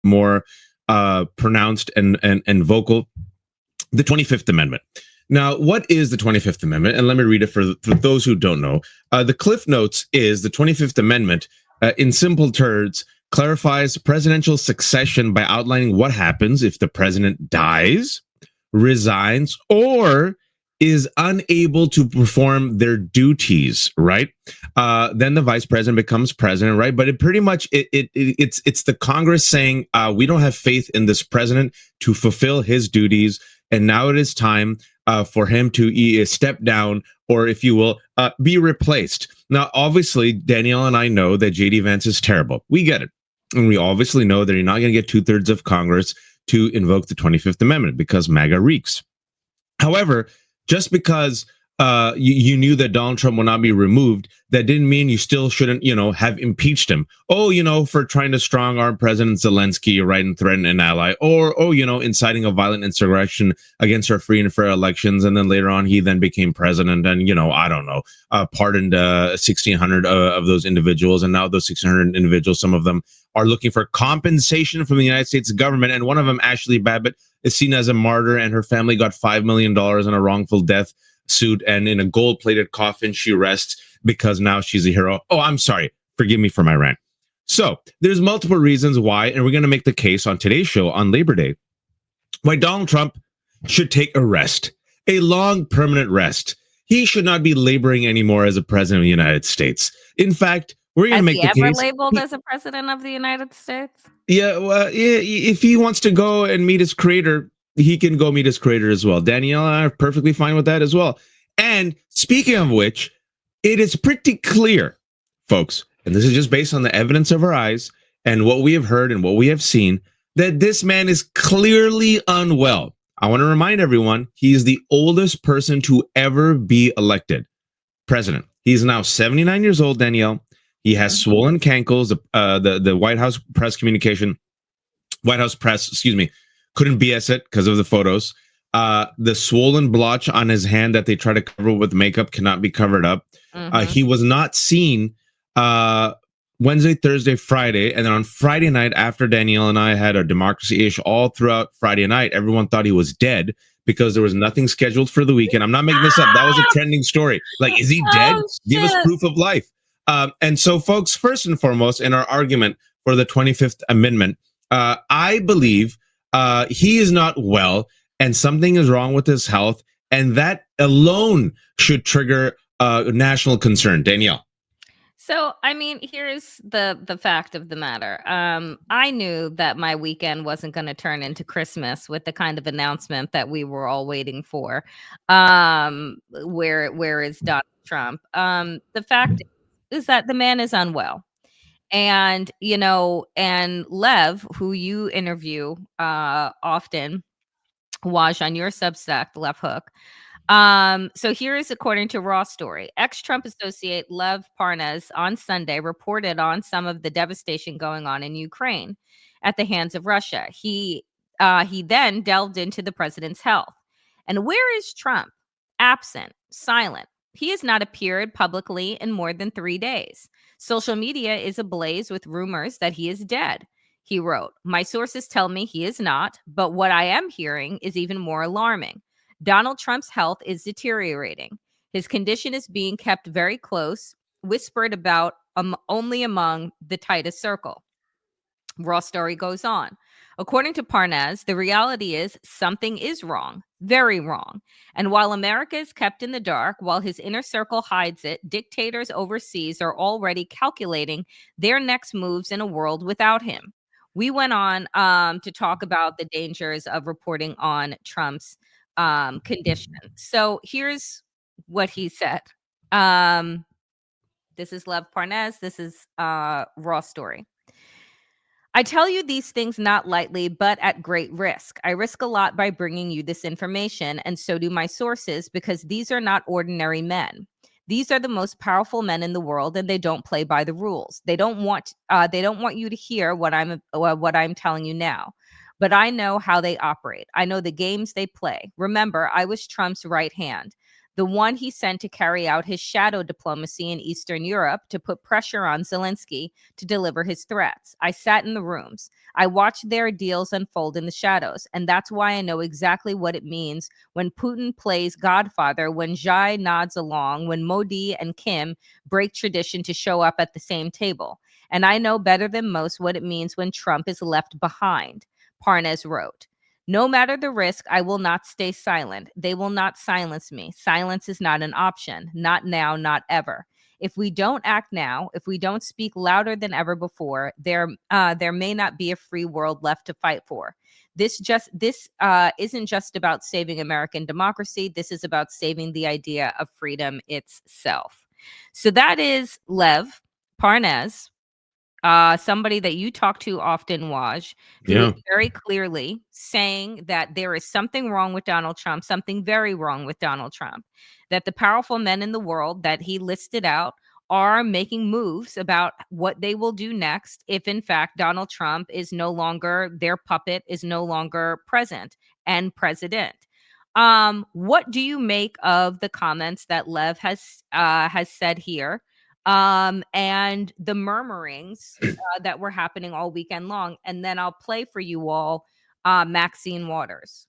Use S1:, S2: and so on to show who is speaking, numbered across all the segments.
S1: more pronounced and vocal. The 25th Amendment. Now, what is the 25th Amendment? And let me read it for those who don't know. The Cliff Notes is the 25th Amendment, in simple terms, clarifies presidential succession by outlining what happens if the president dies, resigns, or is unable to perform their duties, right? Then the vice president becomes president, right? But it pretty much it's the Congress saying we don't have faith in this president to fulfill his duties, and now it is time for him to step down, or if you will, be replaced. Now, obviously, Danielle and I know that JD Vance is terrible. We get it. And we obviously know that you're not going to get 2/3 of Congress to invoke the 25th Amendment because MAGA reeks. However, just because you knew that Donald Trump will not be removed, that didn't mean you still shouldn't, have impeached him. Oh, for trying to strong arm President Zelensky, right, and threaten an ally, or inciting a violent insurrection against our free and fair elections, and then later on he then became president, and I don't know, pardoned 1,600 of those individuals, and now those 1,600 individuals, some of them are looking for compensation from the United States government, and one of them, Ashley Babbitt, is seen as a martyr, and her family got $5 million in a wrongful death suit, and in a gold-plated coffin she rests because now she's a hero. Oh, I'm sorry. Forgive me for my rant. So there's multiple reasons why, and we're going to make the case on today's show on Labor Day, why Donald Trump should take a rest, a long, permanent rest. He should not be laboring anymore as a president of the United States. In fact, we're going to make the case.
S2: Has he ever labeled as a president of the United States?
S1: Yeah, well, if he wants to go and meet his creator, he can go meet his creator as well. Danielle and I are perfectly fine with that as well. And speaking of which, it is pretty clear, folks, and this is just based on the evidence of our eyes and what we have heard and what we have seen, that this man is clearly unwell. I want to remind everyone, he is the oldest person to ever be elected president. He's now 79 years old, Danielle. He has swollen cankles. The White House press, couldn't BS it because of the photos. The swollen blotch on his hand that they try to cover with makeup cannot be covered up. He was not seen Wednesday, Thursday, Friday. And then on Friday night, after Danielle and I had a democracy-ish all throughout Friday night, everyone thought he was dead because there was nothing scheduled for the weekend. I'm not making this up. That was a trending story. Like, is he dead? Give us proof of life. And so, folks, first and foremost, in our argument for the 25th Amendment, I believe he is not well and something is wrong with his health. And that alone should trigger national concern. Danielle.
S2: So, I mean, here's the fact of the matter. I knew that my weekend wasn't going to turn into Christmas with the kind of announcement that we were all waiting for. Where is Donald Trump? The fact is that the man is unwell. And, and Lev, who you interview often, Waj, on your Substack, the Left Hook. So here is according to Raw Story. Ex-Trump associate Lev Parnas on Sunday reported on some of the devastation going on in Ukraine at the hands of Russia. He then delved into the president's health. And where is Trump? Absent, silent. He has not appeared publicly in more than 3 days. Social media is ablaze with rumors that he is dead. He wrote, "My sources tell me he is not, but what I am hearing is even more alarming. Donald Trump's health is deteriorating. His condition is being kept very close, whispered about only among the tightest circle." Raw Story goes on. According to Parnas, the reality is something is wrong, very wrong. And while America is kept in the dark, while his inner circle hides it, dictators overseas are already calculating their next moves in a world without him. We went on to talk about the dangers of reporting on Trump's condition. So here's what he said. This is Lev Parnas. This is Raw Story. "I tell you these things not lightly, but at great risk. I risk a lot by bringing you this information, and so do my sources, because these are not ordinary men. These are the most powerful men in the world, and they don't play by the rules. They don't want you to hear what I'm telling you now. But I know how they operate. I know the games they play. Remember, I was Trump's right hand. the one he sent to carry out his shadow diplomacy in Eastern Europe to put pressure on Zelensky to deliver his threats. I sat in the rooms. I watched their deals unfold in the shadows, and that's why I know exactly what it means when Putin plays Godfather, when Xi nods along, when Modi and Kim break tradition to show up at the same table. And I know better than most what it means when Trump is left behind, Parnes wrote. No matter the risk, I will not stay silent. They will not silence me. Silence is not an option. Not now, not ever. If we don't act now, if we don't speak louder than ever before, there may not be a free world left to fight for. This isn't just about saving American democracy. This is about saving the idea of freedom itself. So that is Lev Parnes, somebody that you talk to often, Waj, who is very clearly saying that there is something wrong with Donald Trump, something very wrong with Donald Trump, that the powerful men in the world that he listed out are making moves about what they will do next if, in fact, Donald Trump is no longer, their puppet is no longer present and president. What do you make of the comments that Lev has said here? And the murmurings that were happening all weekend long. And then I'll play for you all Maxine Waters.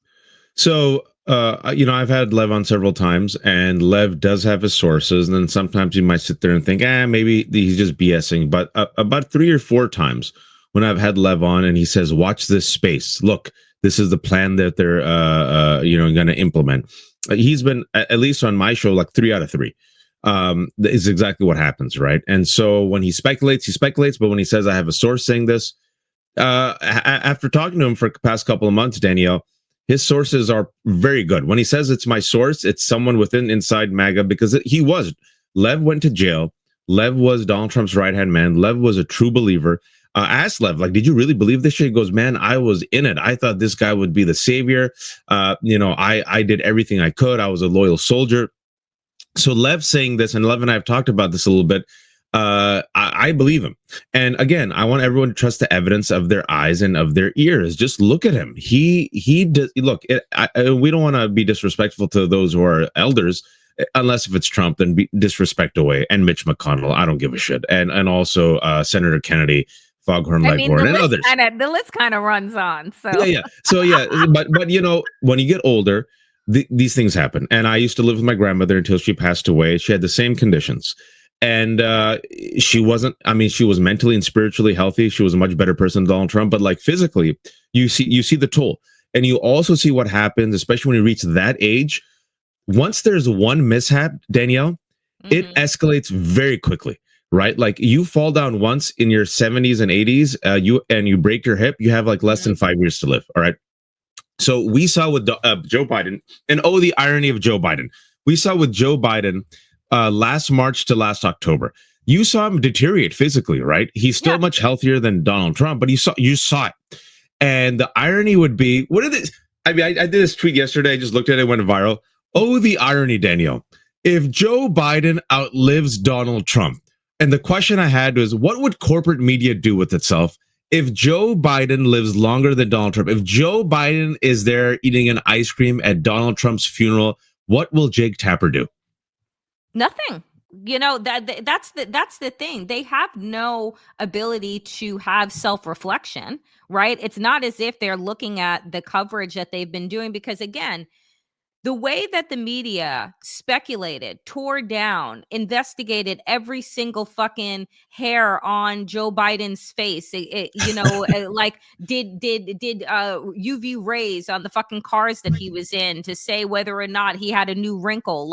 S1: So, I've had Lev on several times, and Lev does have his sources. And then sometimes you might sit there and think, maybe he's just BSing. But about 3 or 4 times when I've had Lev on and he says, watch this space. Look, this is the plan that they're, going to implement. He's been, at least on my show, like 3 out of 3. Is exactly what happens, right? And so when he speculates, but when he says, I have a source saying this, after talking to him for the past couple of months, Danielle, his sources are very good. When he says it's my source, it's someone inside MAGA, because Lev went to jail. Lev was Donald Trump's right-hand man. Lev was a true believer. I asked Lev, did you really believe this shit? He goes, man, I was in it. I thought this guy would be the savior. I did everything I could. I was a loyal soldier. So Lev saying this, and Lev and I have talked about this a little bit, I believe him. And again, I want everyone to trust the evidence of their eyes and of their ears. Just look at him. He does. Look, we don't want to be disrespectful to those who are elders, unless if it's Trump, then be disrespect away. And Mitch McConnell, I don't give a shit. And also Senator Kennedy, Foghorn Leghorn, and others.
S2: The list kind of runs on. So
S1: yeah. So yeah, but when you get older, these things happen. And I used to live with my grandmother until she passed away. She had the same conditions. And she was mentally and spiritually healthy. She was a much better person than Donald Trump. But physically, you see the toll. And you also see what happens, especially when you reach that age. Once there's one mishap, Danielle, it escalates very quickly, right? You fall down once in your 70s and 80s, you break your hip, you have less than 5 years to live. All right. So we saw with Joe Biden, and the irony of Joe Biden. We saw with Joe Biden last March to last October. You saw him deteriorate physically, right? He's still much healthier than Donald Trump, but you saw it. And the irony would be, what are this? I did this tweet yesterday. I just looked at it, went viral. Oh, the irony, Danielle. If Joe Biden outlives Donald Trump, and the question I had was, what would corporate media do with itself if Joe Biden lives longer than Donald Trump? If Joe Biden is there eating an ice cream at Donald Trump's funeral, what will Jake Tapper do?
S2: Nothing. That's the thing. They have no ability to have self-reflection, right? It's not as if they're looking at the coverage that they've been doing, because again, the way that the media speculated, tore down, investigated every single fucking hair on Joe Biden's face, did UV rays on the fucking cars that he was in to say whether or not he had a new wrinkle,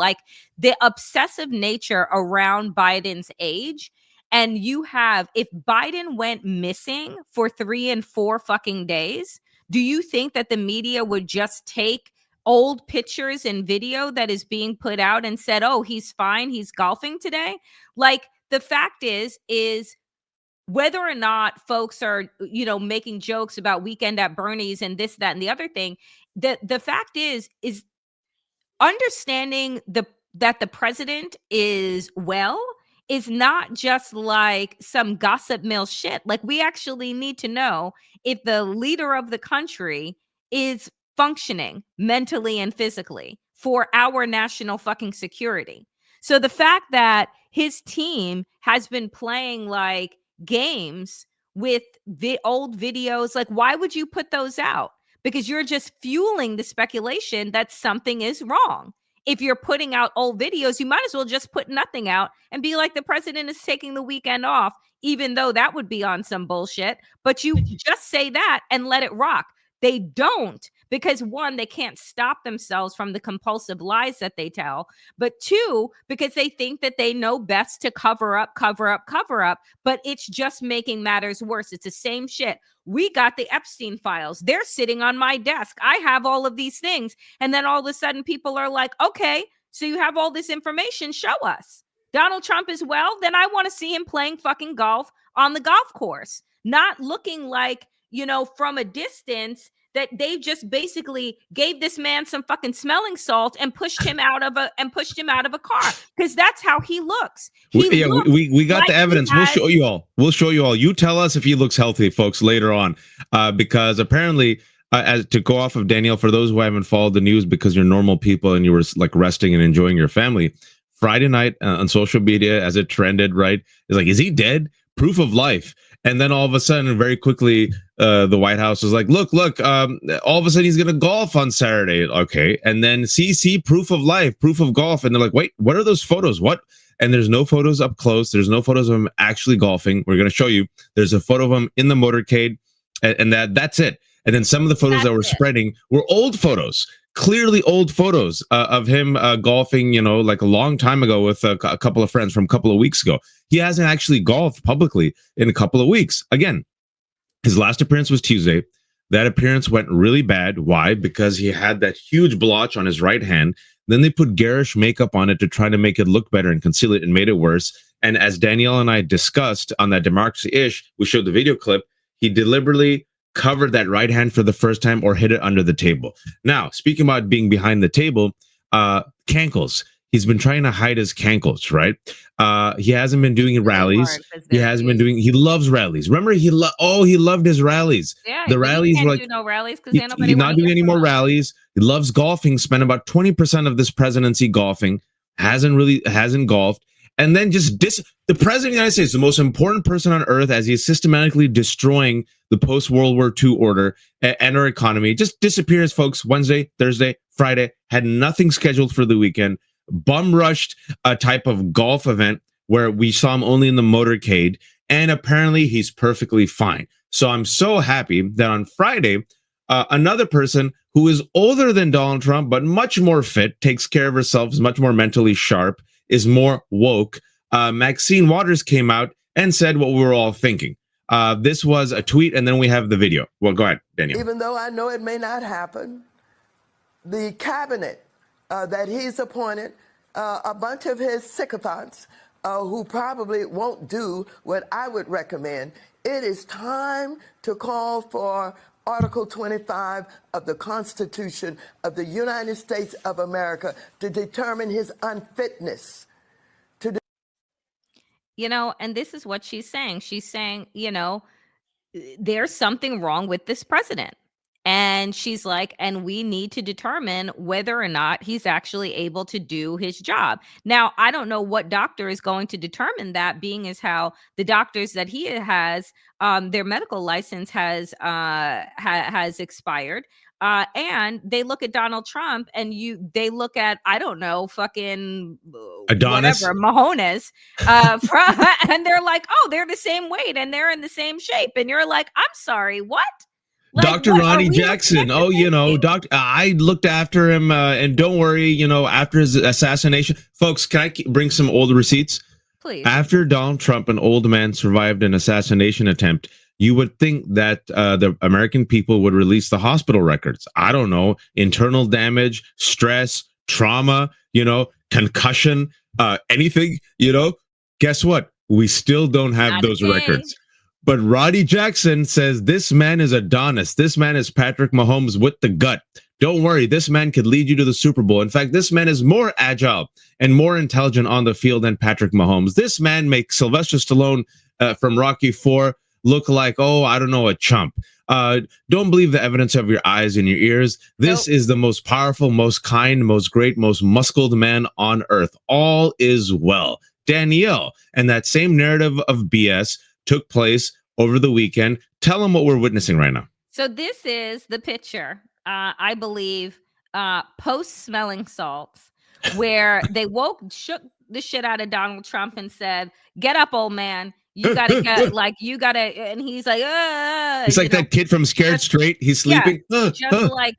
S2: the obsessive nature around Biden's age. And if Biden went missing for 3 and 4 fucking days, do you think that the media would just take old pictures and video that is being put out and said, oh, he's fine, he's golfing today? The fact is whether or not folks are, making jokes about Weekend at Bernie's and this, that, and the other thing, the fact is understanding that the president is well is not just some gossip mill shit. We actually need to know if the leader of the country is functioning mentally and physically. for our national fucking security. So the fact that his team has been playing like games with old videos, like, why would you put those out? Because you're just fueling the speculation that something is wrong. If you're putting out old videos, you might as well just put nothing out and be like, the president is taking the weekend off, even though that would be on some bullshit. But you just say that and let it rock. They don't, because one, they can't stop themselves from the compulsive lies that they tell, but two, because they think that they know best to cover up, but it's just making matters worse. It's the same shit. We got the Epstein files. They're sitting on my desk. I have all of these things. And then all of a sudden people are like, okay, so you have all this information, show us. Donald Trump as well, then I want to see him playing fucking golf on the golf course, not looking like, you know, from a distance that they just basically gave this man some fucking smelling salt and pushed him out of a car, because that's how he looks.
S1: We got
S2: like
S1: the evidence. We'll show you all. You tell us if he looks healthy, folks, later on, because apparently, as to go off of Danielle, for those who haven't followed the news because you're normal people and you were like resting and enjoying your family, Friday night on social media, as it trended, right, is like, is he dead? Proof of life. And then all of a sudden, very quickly, the White House was like, look, all of a sudden he's going to golf on Saturday. Okay. And then CC, proof of life, proof of golf. And they're like, wait, what are those photos? What? And there's no photos up close. There's no photos of him actually golfing. We're going to show you. There's a photo of him in the motorcade, and that's it. And then some of the photos that were spreading were old photos, clearly old photos of him golfing, you know, like a long time ago with a couple of friends from a couple of weeks ago. He hasn't actually golfed publicly in a couple of weeks. Again, his last appearance was Tuesday. That appearance went really bad. Why? Because he had that huge blotch on his right hand. Then they put garish makeup on it to try to make it look better and conceal it, and made it worse. And as Danielle and I discussed on that Democracy-ish, we showed the video clip, he deliberately covered that right hand for the first time or hid it under the table. Now, speaking about being behind the table, cankles. He's been trying to hide his cankles, right? He hasn't been doing rallies. He loves rallies. Remember, he loved his rallies.
S2: Yeah,
S1: the rallies were like,
S2: do no rallies because
S1: he's not doing any more rallies. He loves golfing. Spent about 20% of this presidency golfing. Hasn't golfed. And then just the president of the United States, the most important person on earth, as he is systematically destroying the post-World War II order and our economy, just disappears, folks. Wednesday, Thursday, Friday, had nothing scheduled for the weekend. Bum rushed a type of golf event where we saw him only in the motorcade, and apparently he's perfectly fine. So I'm so happy that on Friday, another person who is older than Donald Trump but much more fit, takes care of herself, is much more mentally sharp, is more woke. Maxine Waters came out and said what we were all thinking. This was a tweet, and then we have the video. Well, go ahead, Daniel.
S3: Even though I know it may not happen, the cabinet that he's appointed, a bunch of his sycophants who probably won't do what I would recommend. It is time to call for Article 25 of the Constitution of the United States of America to determine his unfitness.
S2: You know, and this is what she's saying. She's saying, you know, there's something wrong with this president. And she's like, and we need to determine whether or not he's actually able to do his job. Now, I don't know what doctor is going to determine that, being as how the doctors that he has, their medical license has expired. And they look at Donald Trump, and they look at, I don't know, fucking
S1: Adonis,
S2: whatever, Mahones, and they're like, oh, they're the same weight and they're in the same shape. And you're like, I'm sorry, what?
S1: Like, Dr. Ronnie Jackson. Oh, you know, I looked after him, and don't worry, you know, after his assassination, folks, can I bring some old receipts?
S2: Please.
S1: After Donald Trump, an old man, survived an assassination attempt, you would think that the American people would release the hospital records. I don't know, internal damage, stress, trauma, you know, concussion, anything, you know. Guess what? We still don't have those records. But Roddy Jackson says this man is Adonis. This man is Patrick Mahomes with the gut. Don't worry, this man could lead you to the Super Bowl. In fact, this man is more agile and more intelligent on the field than Patrick Mahomes. This man makes Sylvester Stallone from Rocky IV look like, oh, I don't know, a chump. Don't believe the evidence of your eyes and your ears. This is the most powerful, most kind, most great, most muscled man on earth. All is well. Danielle, and that same narrative of BS took place over the weekend. Tell them what we're witnessing right now.
S2: So this is the picture, I believe, post smelling salts, where they shook the shit out of Donald Trump and said, "Get up, old man. You gotta get you gotta," and he's like,
S1: He's like that kid from Scared Straight. He's sleeping.
S2: Like,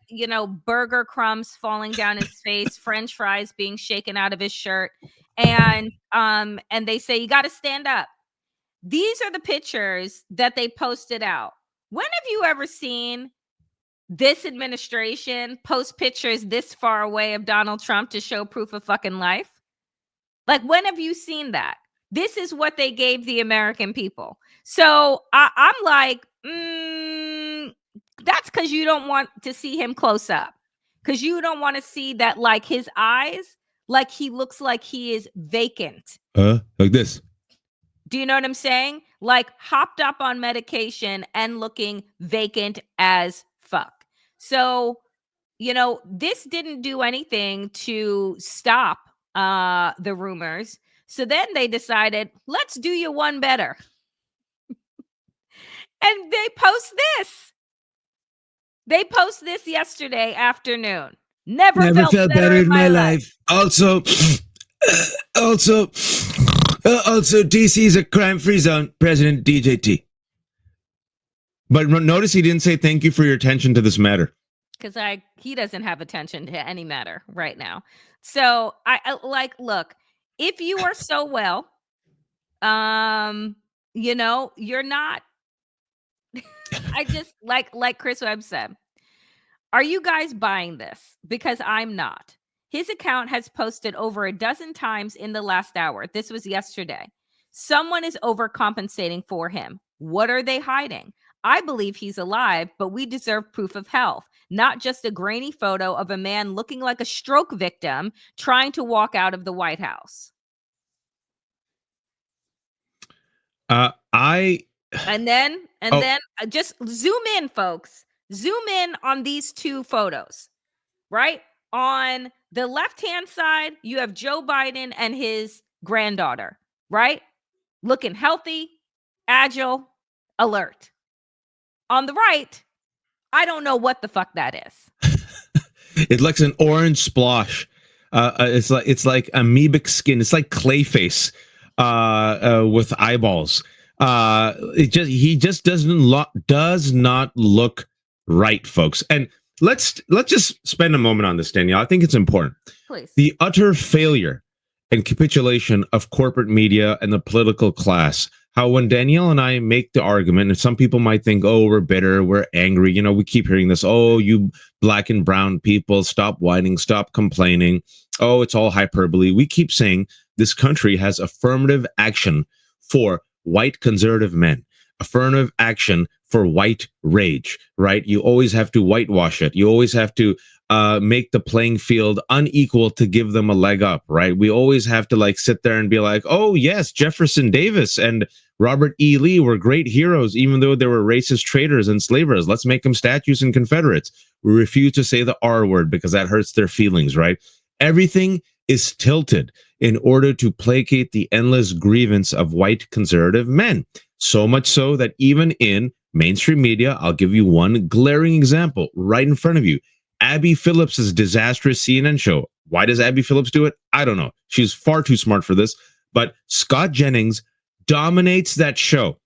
S2: burger crumbs falling down his face, French fries being shaken out of his shirt. And they say, you gotta stand up. These are the pictures that they posted out. When have you ever seen this administration post pictures this far away of Donald Trump to show proof of fucking life? Like, when have you seen that? This is what they gave the American people. So I'm like, that's because you don't want to see him close up. Because you don't want to see that, like, his eyes, like he looks like he is vacant.
S1: Like this.
S2: Do you know what I'm saying? Like, hopped up on medication and looking vacant as fuck. So, this didn't do anything to stop the rumors. So then they decided, let's do you one better. And they post this. They post this yesterday afternoon. Never felt better in my life.
S1: Also, DC is a crime-free zone. President DJT. But notice he didn't say thank you for your attention to this matter.
S2: Because he doesn't have attention to any matter right now. So I look, if you are so well, you're not. I just like Chris Webb said, are you guys buying this? Because I'm not. His account has posted over a dozen times in the last hour. This was yesterday. Someone is overcompensating for him. What are they hiding? I believe he's alive, but we deserve proof of health, not just a grainy photo of a man looking like a stroke victim trying to walk out of the White House. And then just zoom in, folks. Zoom in on these two photos, right? On the left-hand side, you have Joe Biden and his granddaughter, right? Looking healthy, agile, alert. On the right, I don't know what the fuck that is.
S1: It's like an orange splosh. It's like amoebic skin. It's like Clayface with eyeballs. He just does not look right, folks. And let's just spend a moment on this, Danielle. I think it's important.
S2: Please.
S1: The utter failure and capitulation of corporate media and the political class. How when Danielle and I make the argument, and some people might think, oh, we're bitter, we're angry. We keep hearing this. Oh, you black and brown people, stop whining, stop complaining. Oh, it's all hyperbole. We keep saying this country has affirmative action for white conservative men, affirmative action for white rage, right? You always have to whitewash it. You always have to make the playing field unequal to give them a leg up, right? We always have to sit there and be like, oh yes, Jefferson Davis and Robert E. Lee were great heroes, even though they were racist traitors and slavers. Let's make them statues and Confederates. We refuse to say the R word because that hurts their feelings, right? Everything is tilted in order to placate the endless grievance of white conservative men. So much so that even in mainstream media, I'll give you one glaring example right in front of you. Abby Phillips's disastrous CNN show. Why does Abby Phillips do it? I don't know. She's far too smart for this. But Scott Jennings dominates that show.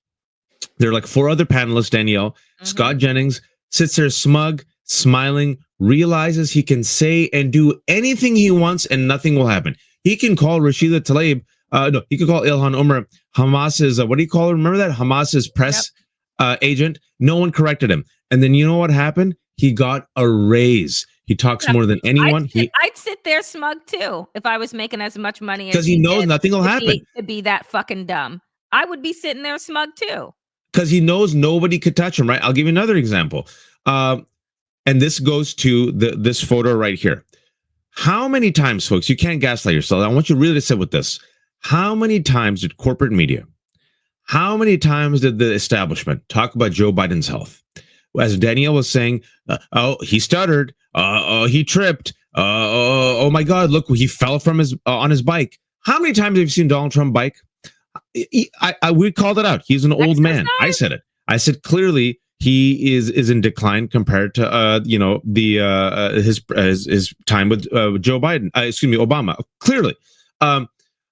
S1: There are like four other panelists, Danielle. Mm-hmm. Scott Jennings sits there smug, smiling, realizes he can say and do anything he wants and nothing will happen. He can call Rashida Tlaib, he could call Ilhan Omar Hamas's, what do you call her? Remember that? Hamas's press agent? No one corrected him. And then you know what happened? He got a raise. He talks more than anyone.
S2: I'd sit there smug too if I was making as much money as
S1: because he knows nothing will happen.
S2: To be that fucking dumb. I would be sitting there smug too.
S1: Because he knows nobody could touch him, right? I'll give you another example. And this goes to this photo right here. How many times, folks, you can't gaslight yourself. I want you really to sit with this. How many times did corporate media, How many times did the establishment talk about Joe Biden's health? As Danielle was saying, oh, he stuttered. He tripped. Oh my God! Look, he fell from his on his bike. How many times have you seen Donald Trump bike? We called it out. He's an old man. I said it. I said clearly he is in decline compared to his time with Joe Biden. Obama. Clearly,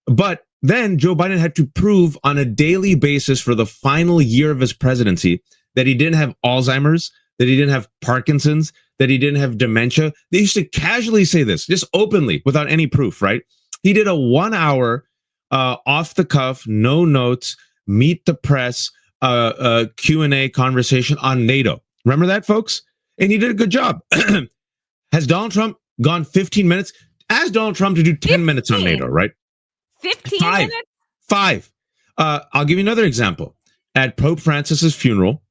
S1: but then Joe Biden had to prove on a daily basis for the final year of his presidency that he didn't have Alzheimer's, that he didn't have Parkinson's, that he didn't have dementia. They used to casually say this, just openly, without any proof, right? He did a 1 hour off the cuff, no notes, meet the press, Q&A conversation on NATO. Remember that, folks? And he did a good job. Has Donald Trump gone 15 minutes? Ask Donald Trump to do 10 minutes on NATO, right?
S2: 15 minutes?
S1: 5. I'll give you another example. At Pope Francis's funeral,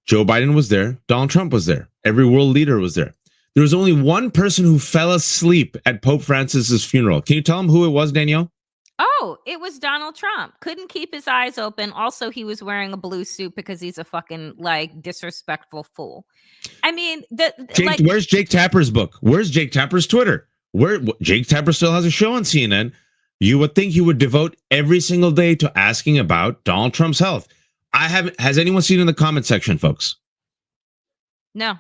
S1: Joe Biden was there. Donald Trump was there. Every world leader was there. There was only one person who fell asleep at Pope Francis's funeral. Can you tell him who it was, Danielle?
S2: Oh, it was Donald Trump. Couldn't keep his eyes open. Also, he was wearing a blue suit because he's a fucking disrespectful fool. I mean,
S1: where's Jake Tapper's book? Where's Jake Tapper's Twitter? Jake Tapper still has a show on CNN. You would think he would devote every single day to asking about Donald Trump's health. I haven't. Has anyone seen it in the comment section, folks?
S2: No.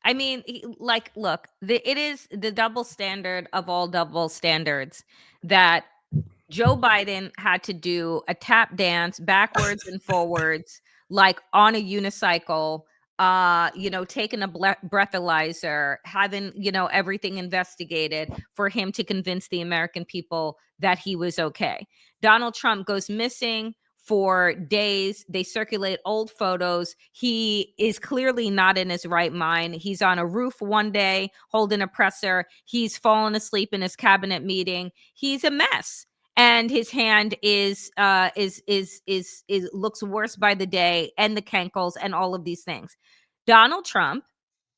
S2: I mean, look, it is the double standard of all double standards that Joe Biden had to do a tap dance backwards and forwards, like on a unicycle, taking a breathalyzer, having, everything investigated for him to convince the American people that he was okay. Donald Trump goes missing for days. They circulate old photos. He is clearly not in his right mind. He's on a roof one day holding a presser. He's fallen asleep in his cabinet meeting. He's a mess. And his hand is looks worse by the day, and the cankles and all of these things. Donald Trump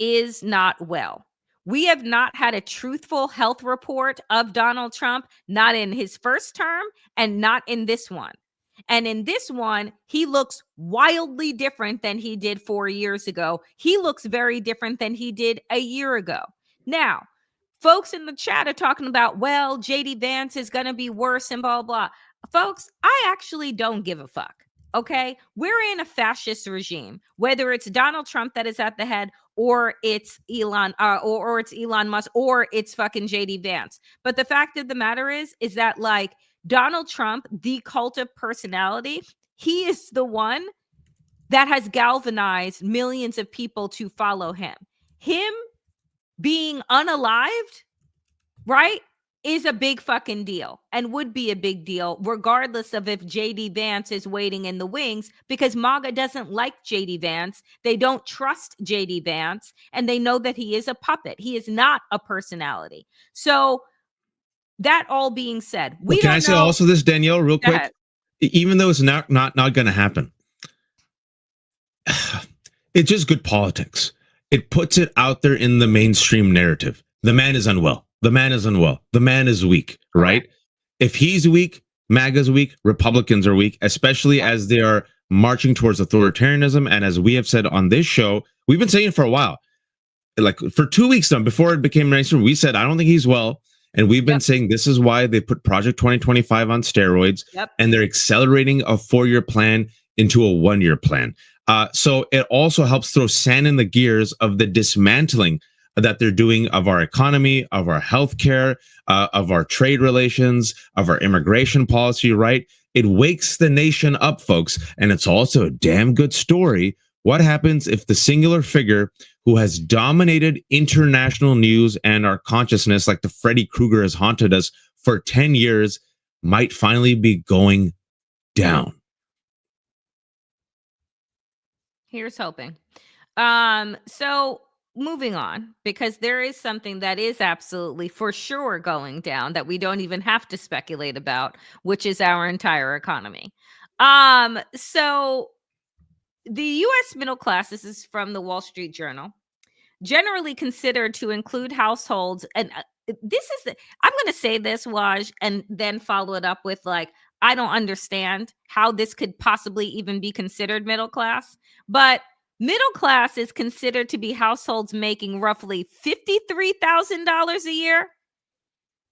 S2: is not well. We have not had a truthful health report of Donald Trump, not in his first term and not in this one. And in this one, he looks wildly different than he did 4 years ago. He looks very different than he did a year ago. Now, folks in the chat are talking about, well, JD Vance is going to be worse and blah, blah. Folks, I actually don't give a fuck. Okay, we're in a fascist regime, whether it's Donald Trump that is at the head, or it's Elon, or it's Elon Musk, or it's fucking JD Vance. But the fact of the matter is that Donald Trump, the cult of personality, he is the one that has galvanized millions of people to follow him. Him being unalived, right, is a big fucking deal and would be a big deal regardless of if JD Vance is waiting in the wings, because MAGA doesn't like JD Vance. They don't trust JD Vance, and they know that he is a puppet. He is not a personality. So that all being said,
S1: can I say also this, Danielle, real quick? Even though it's not going to happen, it's just good politics. It puts it out there in the mainstream narrative. The man is unwell. The man is unwell. The man is weak, right? If he's weak, MAGA's weak, Republicans are weak, especially as they are marching towards authoritarianism. And as we have said on this show, we've been saying it for a while, like for 2 weeks now, before it became mainstream, we said, I don't think he's well. And we've been saying this is why they put Project 2025 on steroids, and they're accelerating a 4-year plan into a 1-year plan. So it also helps throw sand in the gears of the dismantling that they're doing of our economy, of our healthcare, of our trade relations, of our immigration policy, right? It wakes the nation up, folks. And it's also a damn good story. What happens if the singular figure who has dominated international news and our consciousness, like the Freddy Krueger has haunted us for 10 years, might finally be going down?
S2: Here's hoping. So moving on, because there is something that is absolutely for sure going down that we don't even have to speculate about, which is our entire economy. So the U.S. middle class, this is from the Wall Street Journal, generally considered to include households. And I'm going to say this, Waj, and then follow it up with I don't understand how this could possibly even be considered middle class. But middle class is considered to be households making roughly $53,000 a year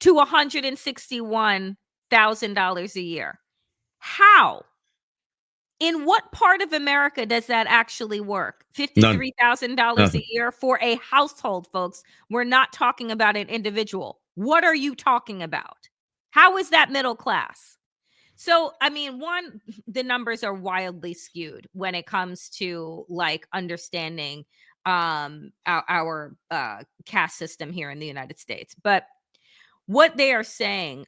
S2: to $161,000 a year. How? In what part of America does that actually work? $53,000 a year for a household, folks. We're not talking about an individual. What are you talking about? How is that middle class? So, I mean, one, the numbers are wildly skewed when it comes to like understanding our caste system here in the United States. But what they are saying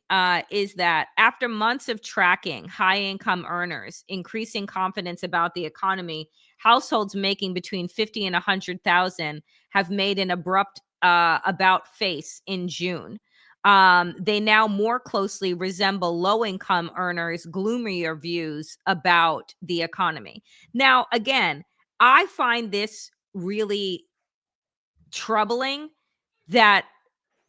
S2: is that after months of tracking high income earners, increasing confidence about the economy, households making between 50 and 100,000 have made an abrupt about face in June. They now more closely resemble low income earners' gloomier views about the economy. Now, again, I find this really troubling that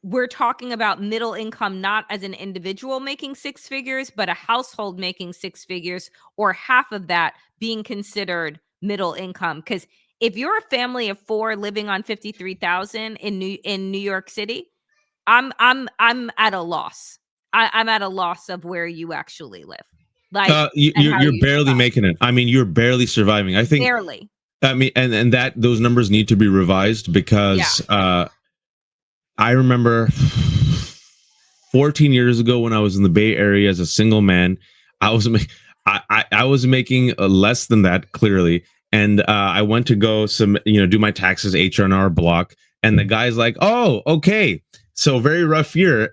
S2: we're talking about middle income not as an individual making six figures, but a household making six figures, or half of that being considered middle income. Because if you're a family of four living on 53,000 in New York City, I'm at a loss. I'm at a loss of where you actually live. Like
S1: you're barely making it. I mean, you're barely surviving. I think
S2: barely.
S1: I mean, and that those numbers need to be revised because I remember 14 years ago when I was in the Bay Area as a single man, I was making less than that, clearly. And I went to go do my taxes, HR&R block. And the guy's like, oh, okay. So very rough year.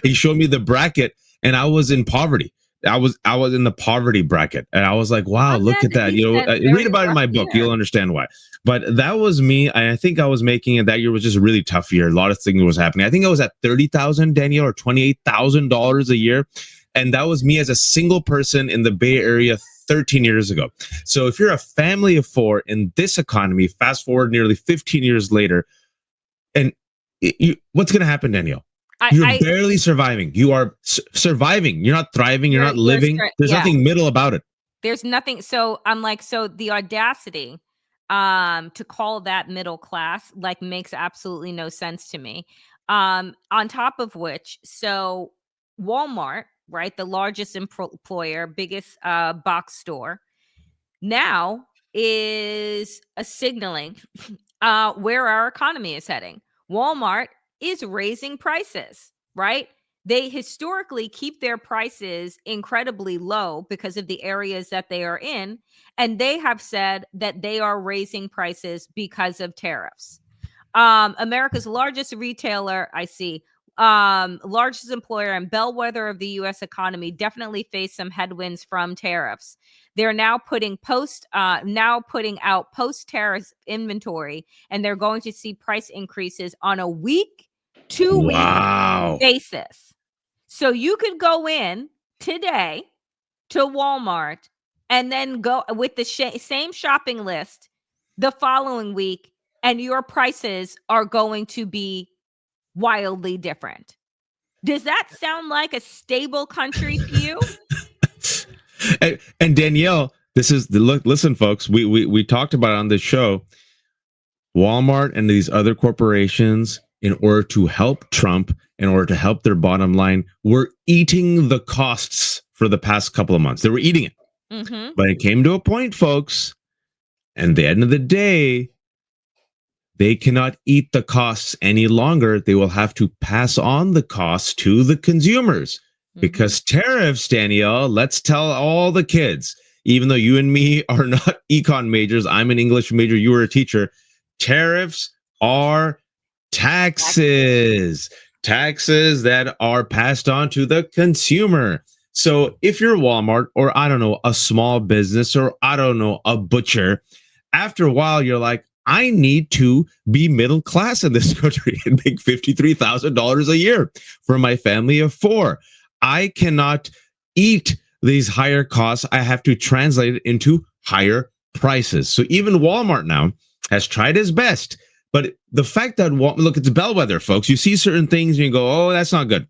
S1: He showed me the bracket and I was in poverty. I was in the poverty bracket. And I was like, wow, look at that. Read about it in my book. You'll understand why. But that was me. I think I was making it. That year was just a really tough year. A lot of things was happening. I think I was at $30,000, Danielle, or $28,000 a year. And that was me as a single person in the Bay Area 13 years ago. So if you're a family of four in this economy, fast forward nearly 15 years later, and what's going to happen, Danielle? You're barely surviving. You are surviving. You're not thriving. You're not living. There's nothing middle about it.
S2: There's nothing. So I'm like, so the audacity to call that middle class like makes absolutely no sense to me. On top of which, so Walmart, right, the largest employer, biggest box store, now is signaling where our economy is heading. Walmart is raising prices, right? They historically keep their prices incredibly low because of the areas that they are in. And they have said that they are raising prices because of tariffs. America's largest retailer, largest employer and bellwether of the U.S. economy, definitely face some headwinds from tariffs. They're now putting out post-tariff inventory, and they're going to see price increases on a week, 2 week basis. So you could go in today to Walmart and then go with the same shopping list the following week, and your prices are going to be wildly different. Does that sound like a stable country to you?
S1: And Danielle, this is listen, folks, we talked about it on this show. Walmart and these other corporations, in order to help Trump, in order to help their bottom line, were eating the costs for the past couple of months. They were eating it. Mm-hmm. But it came to a point, folks, and at the end of the day, they cannot eat the costs any longer. They will have to pass on the costs to the consumers. Because tariffs, Danielle, let's tell all the kids, even though you and me are not econ majors, I'm an English major, you were a teacher, tariffs are taxes that are passed on to the consumer. So if you're Walmart or, I don't know, a small business or, I don't know, a butcher, after a while, you're like, I need to be middle class in this country and make $53,000 a year for my family of four. I cannot eat these higher costs. I have to translate it into higher prices. So even Walmart now has tried his best. But the fact that look, it's bellwether, folks. You see certain things and you go, oh, that's not good.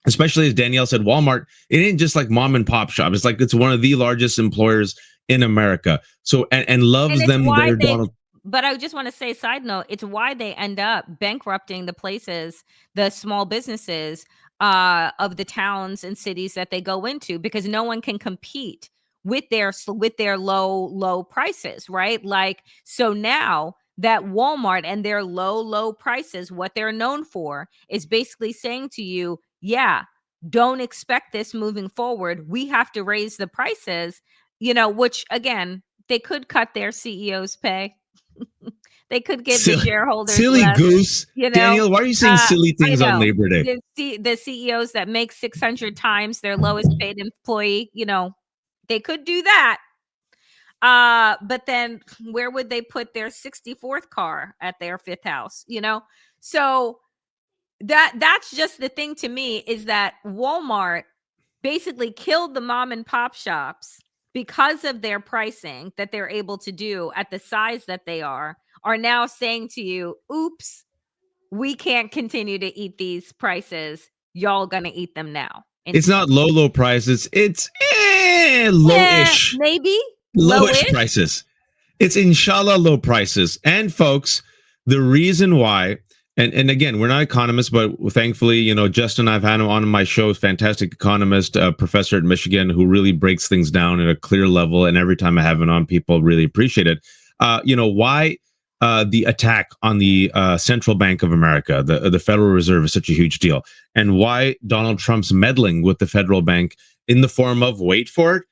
S1: especially as Danielle said, Walmart, it ain't just like mom and pop shop. It's like it's one of the largest employers in America. So and loves
S2: it's
S1: them
S2: why
S1: their
S2: they
S1: Donald.
S2: but I just want to say, side note, it's why they end up bankrupting the places, the small businesses of the towns and cities that they go into, because no one can compete with their low prices, right? Like, so now that Walmart and their low prices, what they're known for is basically saying to you, yeah, don't expect this moving forward. We have to raise the prices, which again, they could cut their CEO's pay. They could give the shareholders
S1: Silly
S2: less,
S1: goose.
S2: you know.
S1: Danielle, why are you saying silly
S2: I
S1: things on
S2: know
S1: Labor Day?
S2: the CEOs that make 600 times their lowest paid employee, they could do that. But then where would they put their 64th car at their fifth house? So that's just the thing to me, is that Walmart basically killed the mom and pop shops because of their pricing that they're able to do at the size that they are now saying to you, oops, we can't continue to eat these prices. Y'all gonna eat them now.
S1: It's not low prices. It's
S2: Yeah,
S1: lowish.
S2: maybe
S1: Lowish
S2: lowish.
S1: prices. It's inshallah low prices. And folks, the reason why, and again, we're not economists, but thankfully, Justin, I've had him on my show, fantastic economist, professor at Michigan, who really breaks things down at a clear level. And every time I have him on, people really appreciate it. Why the attack on the Central Bank of America, the Federal Reserve, is such a huge deal, and why Donald Trump's meddling with the federal bank in the form of, wait for it,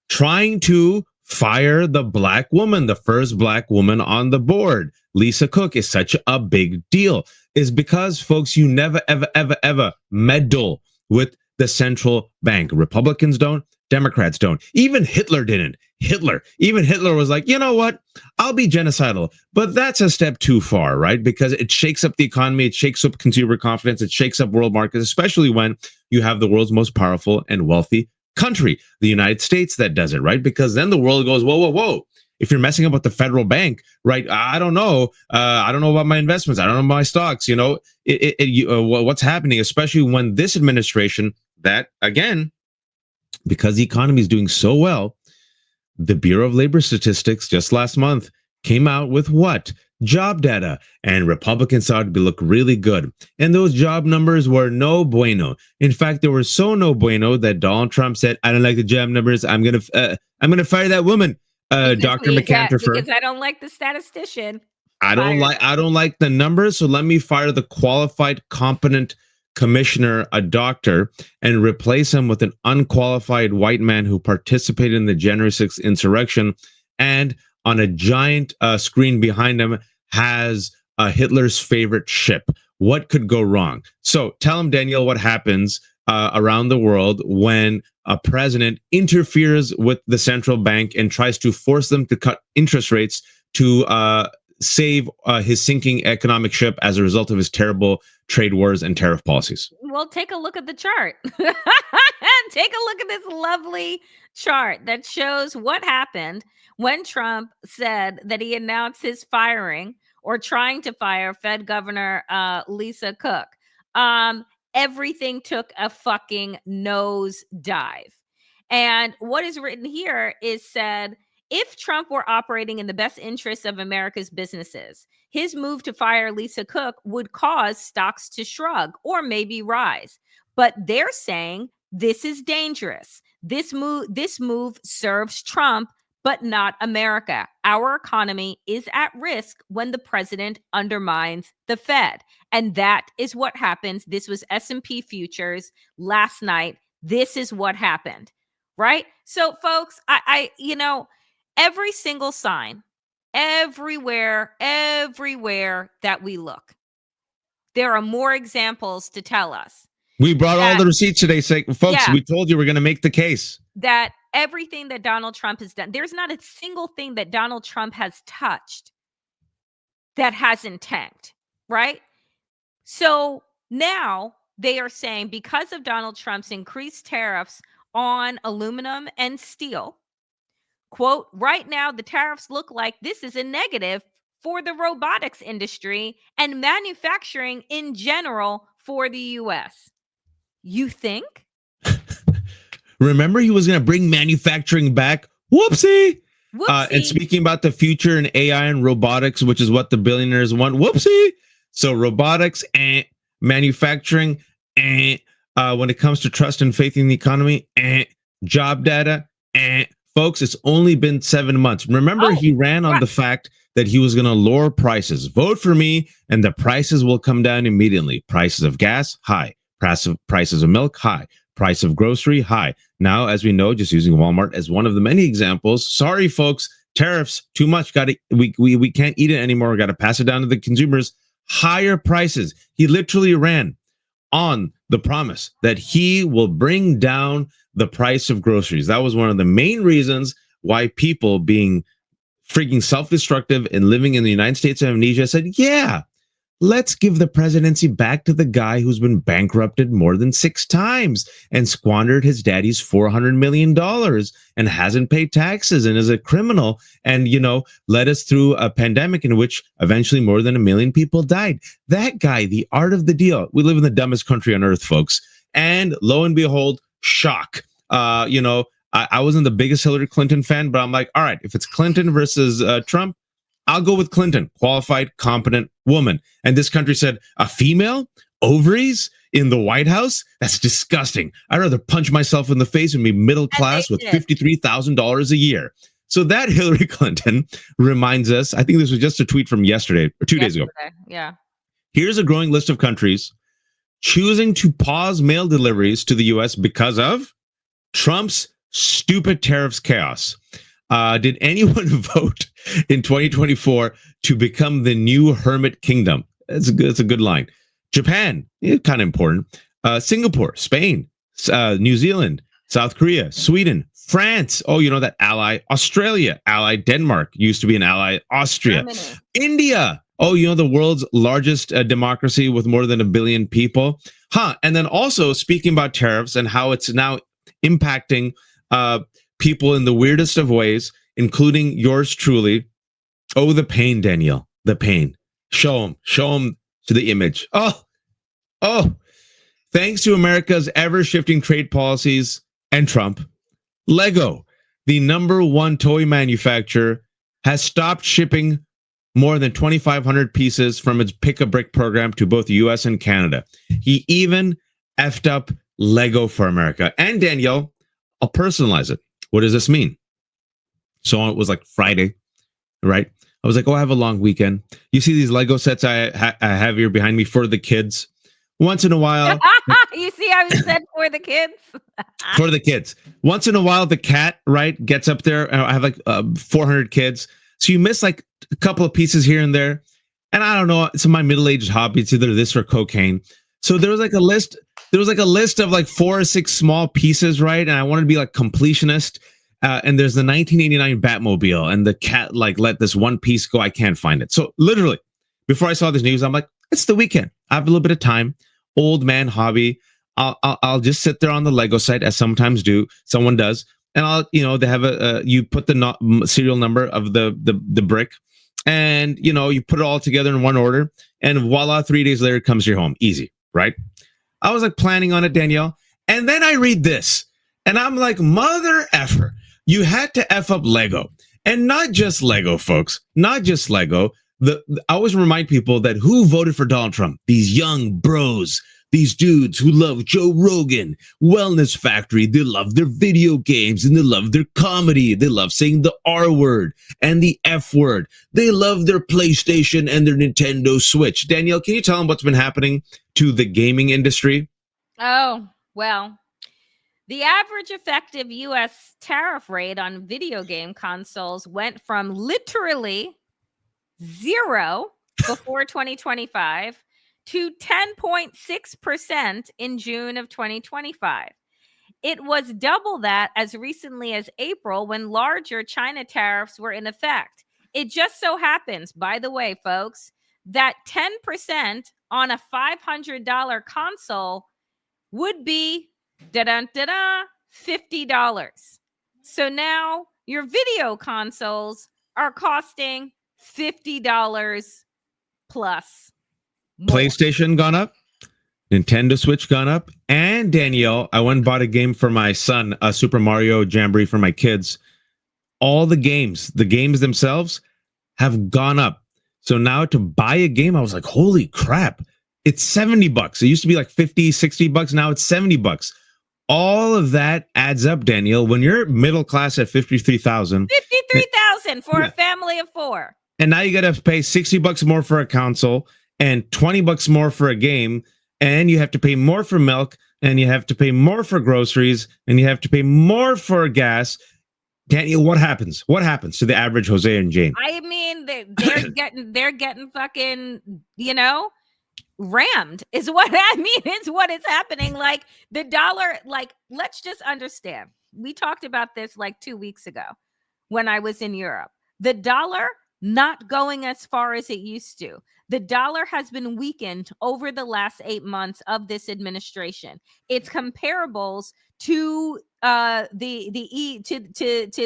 S1: trying to fire the black woman, the first black woman on the board, Lisa Cook, is such a big deal, is because, folks, you never, ever meddle with the central bank. Republicans don't, Democrats don't. Even Hitler didn't. Hitler was like, you know what? I'll be genocidal, but that's a step too far, right? Because it shakes up the economy, it shakes up consumer confidence, it shakes up world markets, especially when you have the world's most powerful and wealthy country, the United States, that does it, right? Because then the world goes, whoa. If you're messing up with the federal bank, right? I don't know. I don't know about my investments. I don't know about my stocks. What's happening, especially when this administration, that again, because the economy is doing so well, the Bureau of Labor Statistics just last month came out with what? Job data, and Republicans thought it'd look really good. And those job numbers were no bueno. In fact, they were so no bueno that Donald Trump said, "I don't like the job numbers. I'm gonna fire that woman, Dr. McCantrifer,
S2: because I don't like the statistician.
S1: I don't like the numbers. So let me fire the qualified, competent commissioner, a doctor, and replace him with an unqualified white man who participated in the January 6th insurrection, and on a giant screen behind him has Hitler's favorite ship. What could go wrong?" So tell him, Danielle, what happens around the world when a president interferes with the central bank and tries to force them to cut interest rates to save his sinking economic ship as a result of his terrible trade wars and tariff policies.
S2: Well, take a look at the chart. Take a look at this lovely chart that shows what happened when Trump said that he announced his firing, or trying to fire, Fed Governor Lisa Cook. Everything took a fucking nosedive. And what is written here is said, if Trump were operating in the best interests of America's businesses, his move to fire Lisa Cook would cause stocks to shrug or maybe rise. But they're saying this is dangerous. This move serves Trump, but not America. Our economy is at risk when the president undermines the Fed. And that is what happens. This was S&P futures last night. This is what happened, right? So, folks, I every single sign, everywhere that we look, there are more examples to tell us.
S1: We brought all the receipts today, folks. We told you we're going to make the case
S2: that everything that Donald Trump has done, there's not a single thing that Donald Trump has touched that hasn't tanked, right? So now they are saying, because of Donald Trump's increased tariffs on aluminum and steel, quote, right now the tariffs look like this is a negative for the robotics industry and manufacturing in general for the U.S. You think?
S1: Remember, he was going to bring manufacturing back. Whoopsie.
S2: Whoopsie.
S1: And speaking about the future and AI and robotics, which is what the billionaires want. Whoopsie. So robotics and manufacturing and when it comes to trust and faith in the economy and job data and folks, it's only been 7 months. Remember, he ran on the fact that he was going to lower prices. Vote for me and the prices will come down immediately. Prices of gas, high. Prices of milk, high. Price of grocery, high. Now, as we know, just using Walmart as one of the many examples, sorry, folks, tariffs, too much. We can't eat it anymore. Got to pass it down to the consumers. Higher prices. He literally ran on the promise that he will bring down the price of groceries. That was one of the main reasons why people being freaking self-destructive and living in the United States of amnesia said, yeah, let's give the presidency back to the guy who's been bankrupted more than 6 times and squandered his daddy's $400 million and hasn't paid taxes and is a criminal and, led us through a pandemic in which eventually more than 1 million people died. That guy, the art of the deal. We live in the dumbest country on earth, folks. And lo and behold, shock. I wasn't the biggest Hillary Clinton fan, but I'm like, all right, if it's Clinton versus Trump, I'll go with Clinton, qualified, competent woman. And this country said, a female, ovaries in the White House? That's disgusting. I'd rather punch myself in the face and be middle class with $53,000 a year. So that Hillary Clinton reminds us, I think this was just a tweet from yesterday or 2 days ago.
S2: Yeah.
S1: Here's a growing list of countries choosing to pause mail deliveries to the U.S. because of Trump's stupid tariffs chaos. Did anyone vote in 2024 to become the new hermit kingdom? That's a good line. Japan, kind of important. Singapore, Spain, New Zealand, South Korea, Sweden, France. Oh, that ally. Australia, ally. Denmark used to be an ally. Austria,
S2: Germany.
S1: India. Oh, the world's largest democracy with more than 1 billion people. And then also speaking about tariffs and how it's now impacting people in the weirdest of ways, including yours truly. Oh, the pain, Danielle, the pain. Show them to the image. Oh, thanks to America's ever-shifting trade policies and Trump, Lego, the #1 toy manufacturer, has stopped shipping more than 2,500 pieces from its pick-a-brick program to both the U.S. and Canada. He even effed up Lego for America. And Danielle, I'll personalize it. What does this mean? So it was like Friday, right? I was like, I have a long weekend. You see these Lego sets I have here behind me for the kids. Once in a while.
S2: You see how you said for the kids?
S1: For the kids. Once in a while, the cat, right, gets up there. I have like 400 kids. So you miss like a couple of pieces here and there. And I don't know. It's my middle-aged hobby. It's either this or cocaine. So there was like a list. There was like a list of like 4 or 6 small pieces, right? And I wanted to be like completionist. And there's the 1989 Batmobile, and the cat like let this one piece go. I can't find it. So literally, before I saw this news, I'm like, it's the weekend. I have a little bit of time. Old man hobby. I'll just sit there on the Lego site, as someone does, and I'll they have you put the serial number of the brick, and you put it all together in one order, and voila, 3 days later it comes to your home. Easy, right? I was like planning on it, Danielle, and then I read this, and I'm like, mother effer. You had to F up Lego. And not just Lego, folks. Not just Lego. I always remind people that who voted for Donald Trump? These young bros. These dudes who love Joe Rogan, Wellness Factory. They love their video games and they love their comedy. They love saying the R word and the F word. They love their PlayStation and their Nintendo Switch. Danielle, can you tell them what's been happening to the gaming industry?
S2: Oh, well. The average effective U.S. tariff rate on video game consoles went from literally 0 before 2025 to 10.6% in June of 2025. It was double that as recently as April when larger China tariffs were in effect. It just so happens, by the way, folks, that 10% on a $500 console would be $50. So now your video consoles are costing $50 plus more.
S1: PlayStation gone up? Nintendo Switch gone up, and Danielle, I went and bought a game for my son, a Super Mario Jamboree for my kids. All the games themselves have gone up. So now to buy a game, I was like, holy crap, it's $70. It used to be like $50, $60. Now it's $70. All of that adds up, Danielle. When you're middle class at 53,000
S2: for a family of 4.
S1: And now you got to pay $60 more for a console and $20 more for a game. And you have to pay more for milk, and you have to pay more for groceries, and you have to pay more for gas. Daniel, what happens? What happens to the average Jose and Jane?
S2: I mean, they're getting fucking, rammed is what I mean. It's what is happening. Like the dollar, like, let's just understand. We talked about this like 2 weeks ago when I was in Europe. The dollar not going as far as it used to. The dollar has been weakened over the last 8 months of this administration. Its comparables to the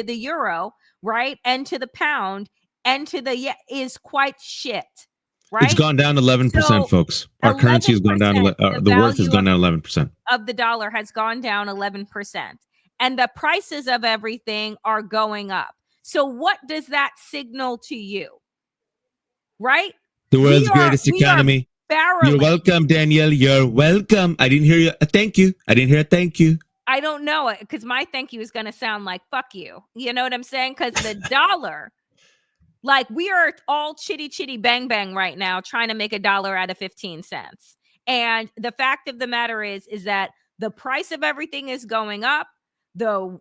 S2: euro, right, and to the pound and to the is quite shit. Right?
S1: It's gone down 11%, folks. Our currency has gone down. The worth has gone down 11%.
S2: Of the dollar has gone down 11%, and the prices of everything are going up. So what does that signal to you? Right?
S1: The world's greatest economy. You're welcome, Danielle. You're welcome. I didn't hear you. Thank you. I didn't hear a thank you.
S2: I don't know it because my thank you is going to sound like fuck you. You know what I'm saying? Because the dollar, like we are all chitty bang bang right now trying to make $1 out of 15 cents. And the fact of the matter is that the price of everything is going up. The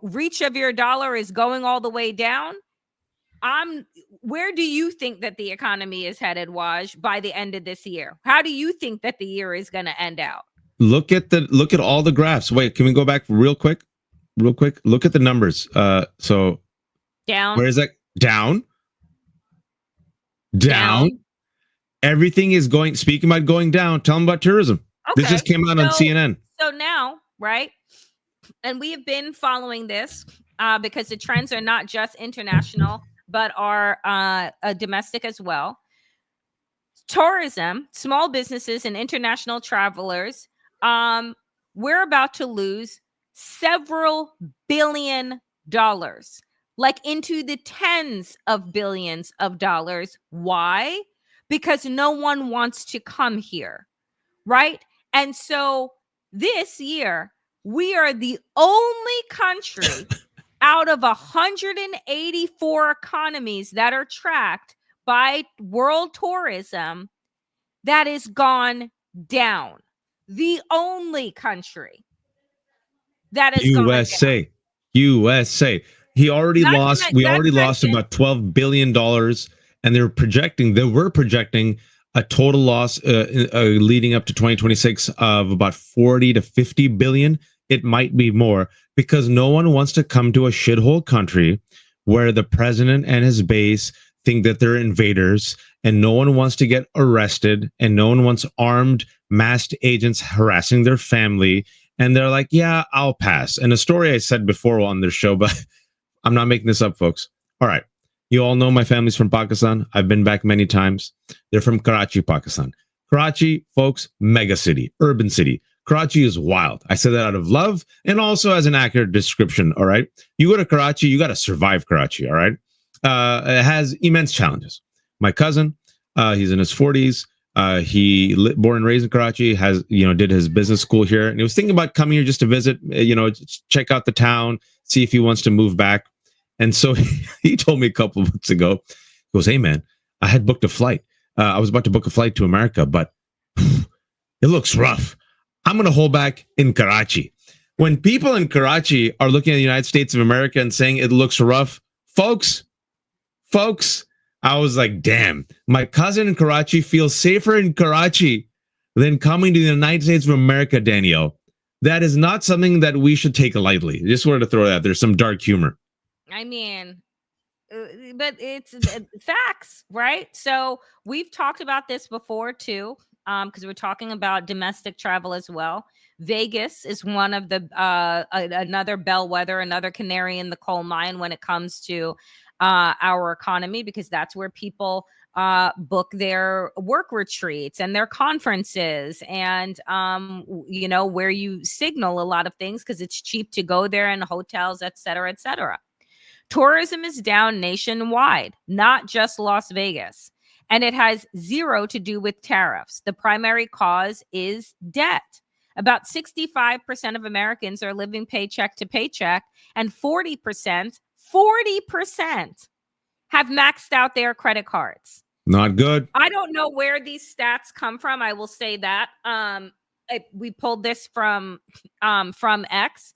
S2: reach of your dollar is going all the way down. Where do you think that the economy is headed, Waj, by the end of this year? How do you think that the year is going to end out?
S1: Look at all the graphs. Wait, can we go back real quick? Look at the numbers. So
S2: down.
S1: Where is that? Down. Everything is going. Speaking about going down, tell them about tourism. Okay. This just came out on CNN.
S2: So now, right? And we have been following this because the trends are not just international, but are domestic as well. Tourism, small businesses, and international travelers, we're about to lose several $billion, like into the tens of billions of dollars. Why? Because no one wants to come here, right? And so this year, we are the only country out of 184 economies that are tracked by world tourism that has gone down. The only country that is
S1: USA. USA. We already lost about $12 billion, and they were projecting a total loss leading up to 2026 of about 40 to 50 billion. It might be more because no one wants to come to a shithole country where the president and his base think that they're invaders, and no one wants to get arrested, and no one wants armed masked agents harassing their family. And they're like, yeah, I'll pass. And a story I said before on their show, but I'm not making this up, folks. All right. You all know my family's from Pakistan. I've been back many times. They're from Karachi, Pakistan. Karachi, folks, mega city, urban city. Karachi is wild. I say that out of love and also as an accurate description. All right. You go to Karachi, you got to survive Karachi. All right. It has immense challenges. My cousin, he's in his 40s. Born and raised in Karachi, did his business school here. And he was thinking about coming here just to visit, check out the town, see if he wants to move back. And so he told me a couple of months ago, he goes, hey man, I had booked a flight. I was about to book a flight to America, but it looks rough. I'm going to hold back in Karachi. When people in Karachi are looking at the United States of America and saying it looks rough, folks, I was like, damn, my cousin in Karachi feels safer in Karachi than coming to the United States of America, Danielle. That is not something that we should take lightly. Just wanted to throw that. There's some dark humor.
S2: I mean, but it's facts, right? So we've talked about this before too, because we're talking about domestic travel as well. Vegas is one of the another bellwether, another canary in the coal mine when it comes to our economy, because that's where people book their work retreats and their conferences, and where you signal a lot of things because it's cheap to go there, and hotels, et cetera, et cetera. Tourism is down nationwide, not just Las Vegas. And it has zero to do with tariffs. The primary cause is debt. About 65% of Americans are living paycheck to paycheck, and 40% have maxed out their credit cards.
S1: Not good.
S2: I don't know where these stats come from. I will say that. We pulled this from X.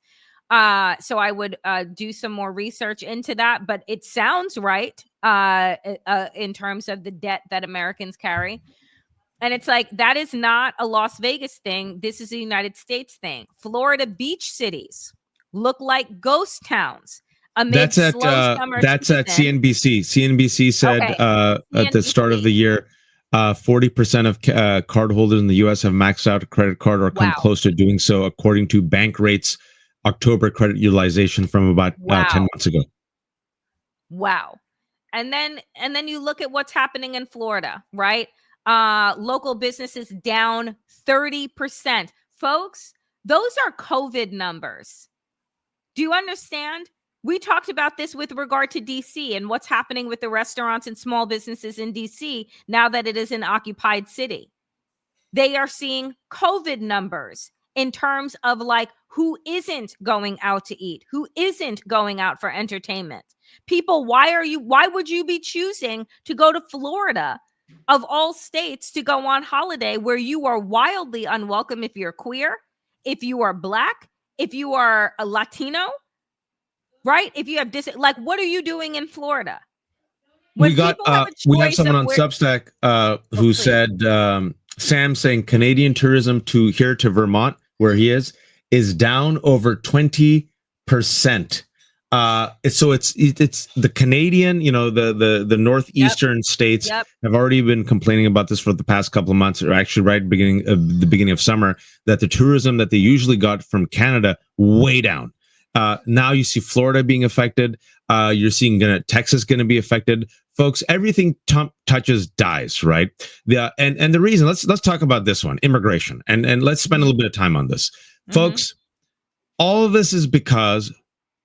S2: So I would do some more research into that, but it sounds right in terms of the debt that Americans carry. And it's like, that is not a Las Vegas thing. This is a United States thing. Florida beach cities look like ghost towns amid
S1: That's at
S2: slow summer
S1: that's at
S2: season.
S1: CNBC. CNBC said at the start of the year, 40% of cardholders in the U.S. have maxed out a credit card or come close to doing so, according to bank rates October credit utilization from about 10 months ago.
S2: Wow. And then you look at what's happening in Florida, right? Local businesses down 30%. Folks, those are COVID numbers. Do you understand? We talked about this with regard to DC and what's happening with the restaurants and small businesses in DC now that it is an occupied city. They are seeing COVID numbers in terms of like who isn't going out to eat, who isn't going out for entertainment. People, why would you be choosing to go to Florida of all states to go on holiday where you are wildly unwelcome if you're queer, if you are Black, if you are a Latino, right? If you have what are you doing in Florida?
S1: When we have someone on Substack who said, Sam saying Canadian tourism here to Vermont, where he is down over 20%. So it's the Canadian, the northeastern states have already been complaining about this for the past couple of months, or actually right at the beginning of summer, that the tourism that they usually got from Canada way down. Now you see Florida being affected. You're seeing Texas going to be affected. Folks, everything touches dies, right? And the reason, let's talk about this one, immigration, and let's spend a little bit of time on this. Folks, all of this is because,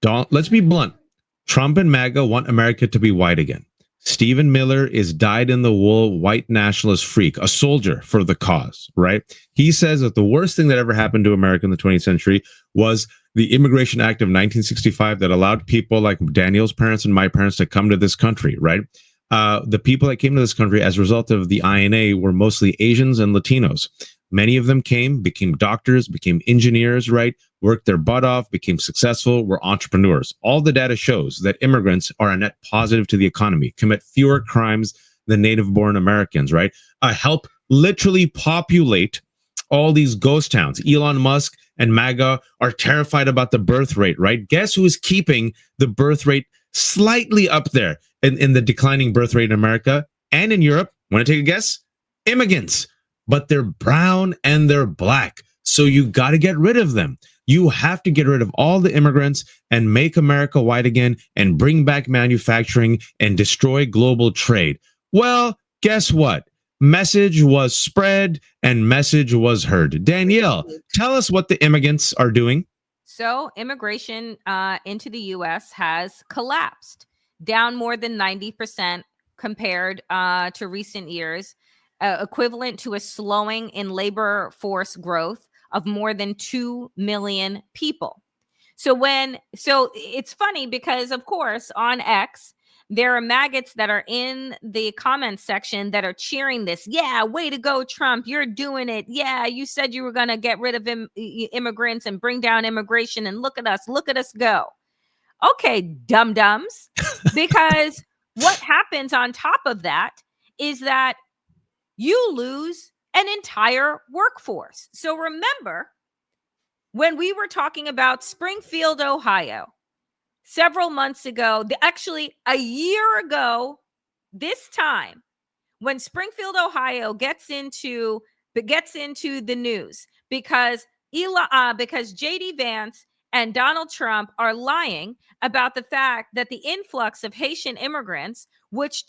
S1: let's be blunt, Trump and MAGA want America to be white again. Stephen Miller is dyed-in-the-wool white nationalist freak, a soldier for the cause, right? He says that the worst thing that ever happened to America in the 20th century was the Immigration Act of 1965 that allowed people like Daniel's parents and my parents to come to this country, right? The people that came to this country as a result of the INA were mostly Asians and Latinos. Many of them became doctors, became engineers, right? Worked their butt off, became successful, were entrepreneurs. All the data shows that immigrants are a net positive to the economy, commit fewer crimes than native-born Americans, right? Help literally populate all these ghost towns. Elon Musk and MAGA are terrified about the birth rate, right? Guess who is keeping the birth rate slightly up there in the declining birth rate in America and in Europe? Want to take a guess? Immigrants. But they're brown and they're Black. So you got to get rid of them. You have to get rid of all the immigrants and make America white again and bring back manufacturing and destroy global trade. Well, guess what? Message was spread and message was heard. Danielle, tell us what the immigrants are doing.
S2: So immigration into the U.S. has collapsed, down more than 90% compared to recent years, equivalent to a slowing in labor force growth of more than 2 million people. So it's funny because, of course, on X, there are maggots that are in the comments section that are cheering this. Yeah, way to go, Trump. You're doing it. Yeah, you said you were going to get rid of immigrants and bring down immigration. And look at us go. Okay, dum-dums. Because what happens on top of that is that you lose an entire workforce. So remember, when we were talking about Springfield, Ohio, several months ago, actually a year ago, this time, when Springfield, Ohio gets into the news because JD Vance and Donald Trump are lying about the fact that the influx of Haitian immigrants, which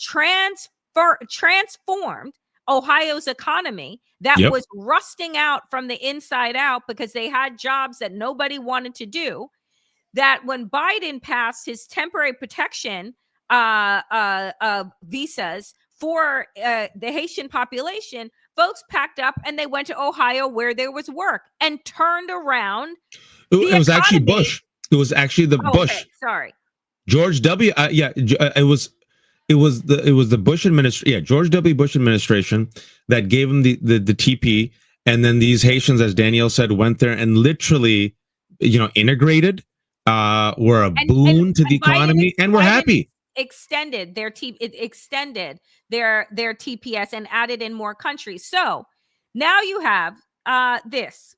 S2: transformed Ohio's economy that
S1: Yep.
S2: was rusting out from the inside out because they had jobs that nobody wanted to do. That when Biden passed his temporary protection visas for the Haitian population, folks packed up and they went to Ohio where there was work and turned around.
S1: It was actually Bush. It was actually the Bush.
S2: Okay, sorry.
S1: George W. It was the Bush administration. Yeah, George W. Bush administration that gave him the TP, and then these Haitians, as Danielle said, went there and literally, integrated. Were a boon to the economy, and we're happy.
S2: Extended their TPS and added in more countries. So now you have this.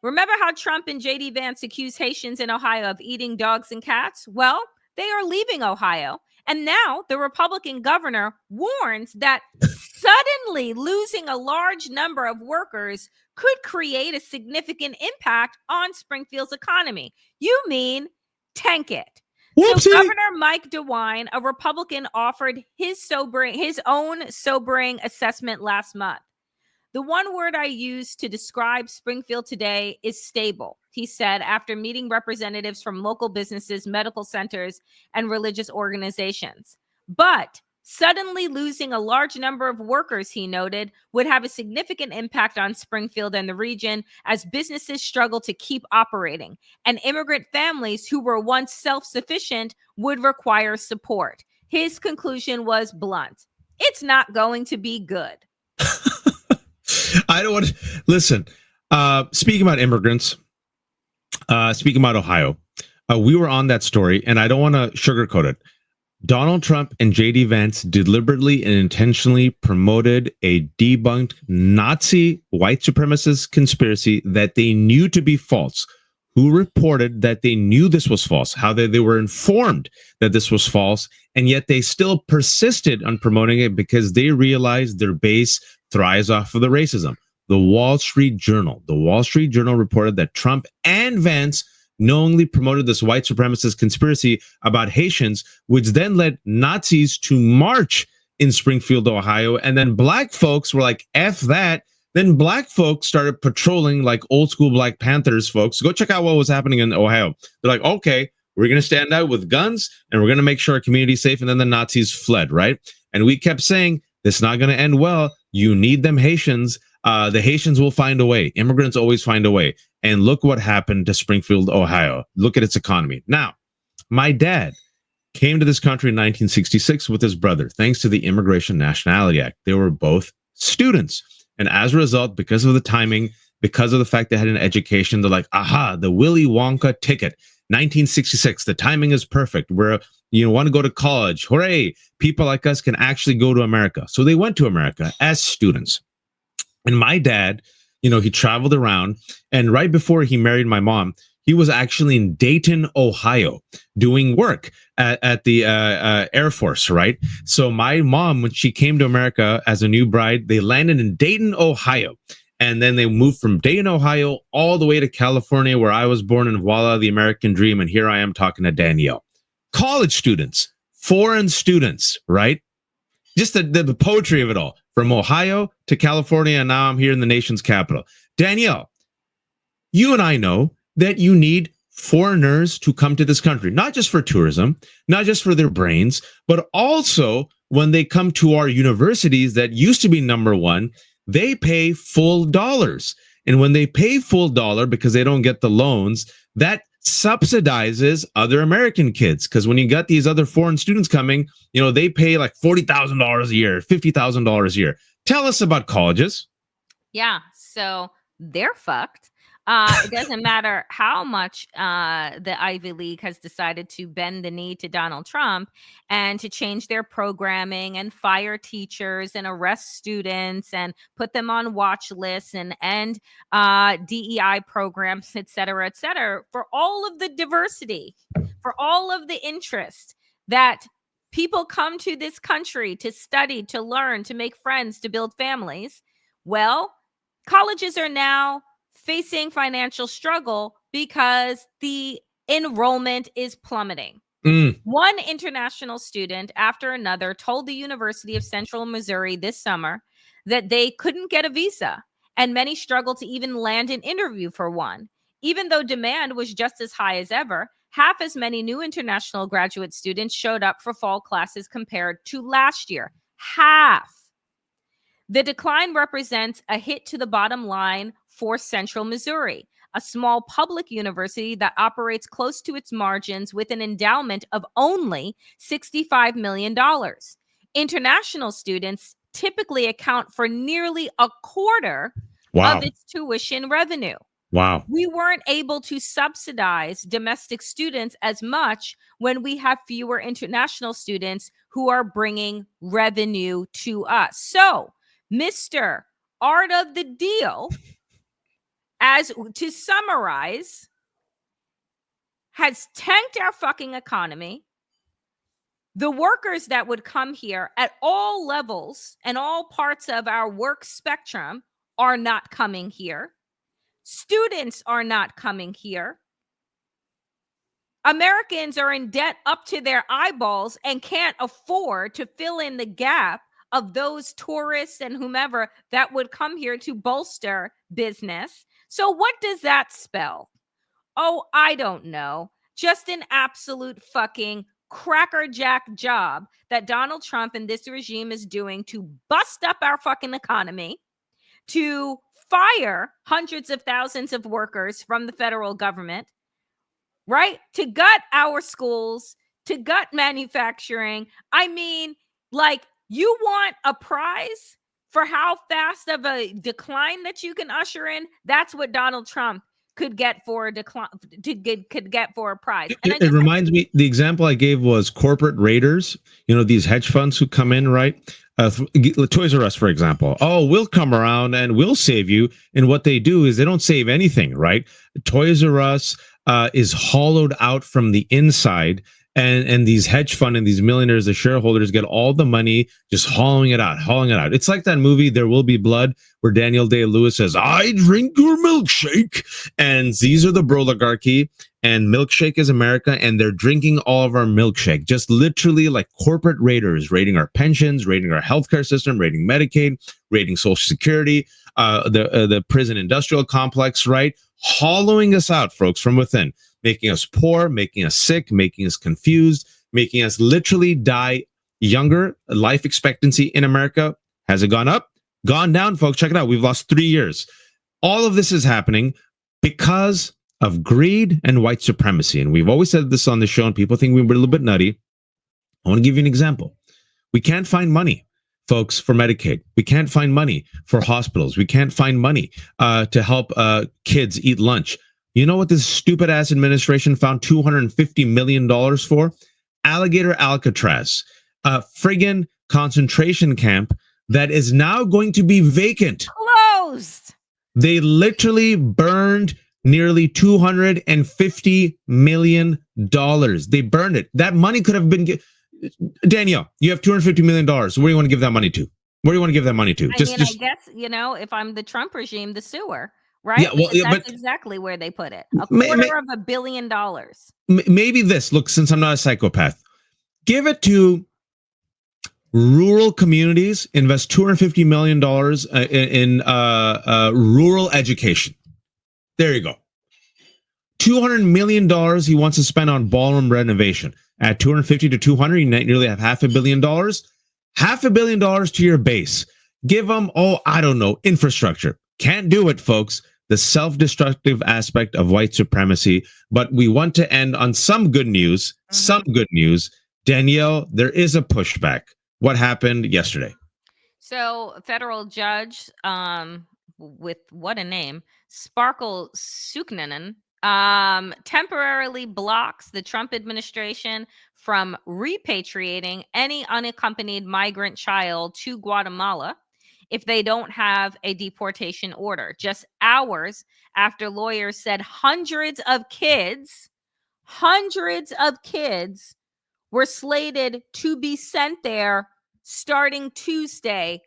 S2: Remember how Trump and J.D. Vance accused Haitians in Ohio of eating dogs and cats? Well, they are leaving Ohio. And now the Republican governor warns that suddenly losing a large number of workers could create a significant impact on Springfield's economy. You mean tank it.
S1: Whoopsie.
S2: So Governor Mike DeWine, a Republican, offered his own sobering assessment last month. The one word I use to describe Springfield today is stable, he said, after meeting representatives from local businesses, medical centers, and religious organizations. But suddenly losing a large number of workers, he noted, would have a significant impact on Springfield and the region as businesses struggle to keep operating, and immigrant families who were once self-sufficient would require support. His conclusion was blunt. It's not going to be good.
S1: I don't want to listen. Speaking about immigrants, speaking about Ohio, we were on that story, and I don't want to sugarcoat it. Donald Trump and J.D. Vance deliberately and intentionally promoted a debunked Nazi white supremacist conspiracy that they knew to be false. Who reported that they knew this was false, how they were informed that this was false, and yet they still persisted on promoting it because they realized their base thrives off of the racism. The Wall Street Journal. The Wall Street Journal reported that Trump and Vance knowingly promoted this white supremacist conspiracy about Haitians, which then led Nazis to march in Springfield, Ohio. And then black folks were like, F that. Then black folks started patrolling like old school Black Panthers folks. Go check out what was happening in Ohio. They're like, okay, we're going to stand out with guns and we're going to make sure our community is safe. And then the Nazis fled, right? And we kept saying, this is not going to end well. You need them Haitians. The Haitians will find a way. Immigrants always find a way. And look what happened to Springfield, Ohio. Look at its economy. Now, my dad came to this country in 1966 with his brother, thanks to the Immigration Nationality Act. They were both students. And as a result, because of the timing, because of the fact they had an education, they're like, aha, the Willy Wonka ticket. 1966, the timing is perfect. We're, want to go to college. Hooray. People like us can actually go to America. So they went to America as students. And my dad, he traveled around. And right before he married my mom, he was actually in Dayton, Ohio, doing work at the Air Force, right? So my mom, when she came to America as a new bride, they landed in Dayton, Ohio. And then they moved from Dayton, Ohio, all the way to California, where I was born, and voila, the American dream. And here I am talking to Danielle. College students, foreign students, right? Just the poetry of it all. From Ohio to California, and now I'm here in the nation's capital. Danielle, you and I know that you need foreigners to come to this country, not just for tourism, not just for their brains, but also when they come to our universities that used to be number one, they pay full dollars. And when they pay full dollar because they don't get the loans, that subsidizes other American kids. Because when you got these other foreign students coming, they pay like $40,000 a year, $50,000 a year. Tell us about colleges.
S2: Yeah, so they're fucked. It doesn't matter how much the Ivy League has decided to bend the knee to Donald Trump and to change their programming and fire teachers and arrest students and put them on watch lists and end DEI programs, et cetera, for all of the diversity, for all of the interest that people come to this country to study, to learn, to make friends, to build families. Well, colleges are now facing financial struggle because the enrollment is plummeting. One international student after another told the University of Central Missouri this summer that they couldn't get a visa, and many struggled to even land an interview for one. Even though demand was just as high as ever, half as many new international graduate students showed up for fall classes compared to last year. Half. The decline represents a hit to the bottom line for Central Missouri, a small public university that operates close to its margins with an endowment of only $65 million. International students typically account for nearly a quarter of its tuition revenue.
S1: Wow.
S2: We weren't able to subsidize domestic students as much when we have fewer international students who are bringing revenue to us. So, Mr. Art of the Deal, as to summarize, has tanked our fucking economy. The workers that would come here at all levels and all parts of our work spectrum are not coming here. Students are not coming here. Americans are in debt up to their eyeballs and can't afford to fill in the gap of those tourists and whomever that would come here to bolster business. So what does that spell? Oh, I don't know. Just an absolute fucking crackerjack job that Donald Trump and this regime is doing to bust up our fucking economy, to fire hundreds of thousands of workers from the federal government, right? To gut our schools, to gut manufacturing. I mean, like, you want a prize for how fast of a decline that you can usher in? That's what Donald Trump could get for a decline, could get for a prize. And
S1: It reminds me, the example I gave was corporate raiders, these hedge funds who come in, right? Toys R Us, for example. Oh, we'll come around and we'll save you. And what they do is they don't save anything, right? Toys R Us is hollowed out from the inside. And these hedge fund and these millionaires, the shareholders, get all the money, just hollowing it out. It's like that movie, There Will Be Blood, where Daniel Day-Lewis says, I drink your milkshake. And these are the oligarchy, and milkshake is America, and they're drinking all of our milkshake. Just literally like corporate raiders, raiding our pensions, raiding our healthcare system, raiding Medicaid, raiding Social Security, the prison industrial complex, right? Hollowing us out, folks, from within. Making us poor, making us sick, making us confused, making us literally die younger. Life expectancy in America, has it gone up? Gone down, folks. Check it out. We've lost 3 years. All of this is happening because of greed and white supremacy. And we've always said this on the show, and people think we're a little bit nutty. I want to give you an example. We can't find money, folks, for Medicaid. We can't find money for hospitals. We can't find money to help kids eat lunch. You know what this stupid ass administration found $250 million for? Alligator Alcatraz, a friggin' concentration camp that is now going to be vacant.
S2: Closed.
S1: They literally burned nearly $250 million. They burned it. That money could have been... Danielle, you have $250 million. Where do you want to give that money to? Where do you want to give that money to?
S2: I guess, if I'm the Trump regime, the sewer. Right?
S1: Yeah, well,
S2: that's exactly where they put it. $250 million.
S1: Maybe this. Look, since I'm not a psychopath, give it to rural communities. Invest $250 million in rural education. There you go. $200 million he wants to spend on ballroom renovation. At 250 to 200, you nearly have $500 million. $500 million to your base. Give them, I don't know, infrastructure. Can't do it, folks. The self-destructive aspect of white supremacy. But we want to end on some good news. Mm-hmm. Some good news. Danielle, there is a pushback. What happened yesterday?
S2: So, federal judge, with what a name, Sparkle Suknanen, temporarily blocks the Trump administration from repatriating any unaccompanied migrant child to Guatemala if they don't have a deportation order, just hours after lawyers said hundreds of kids were slated to be sent there starting Tuesday.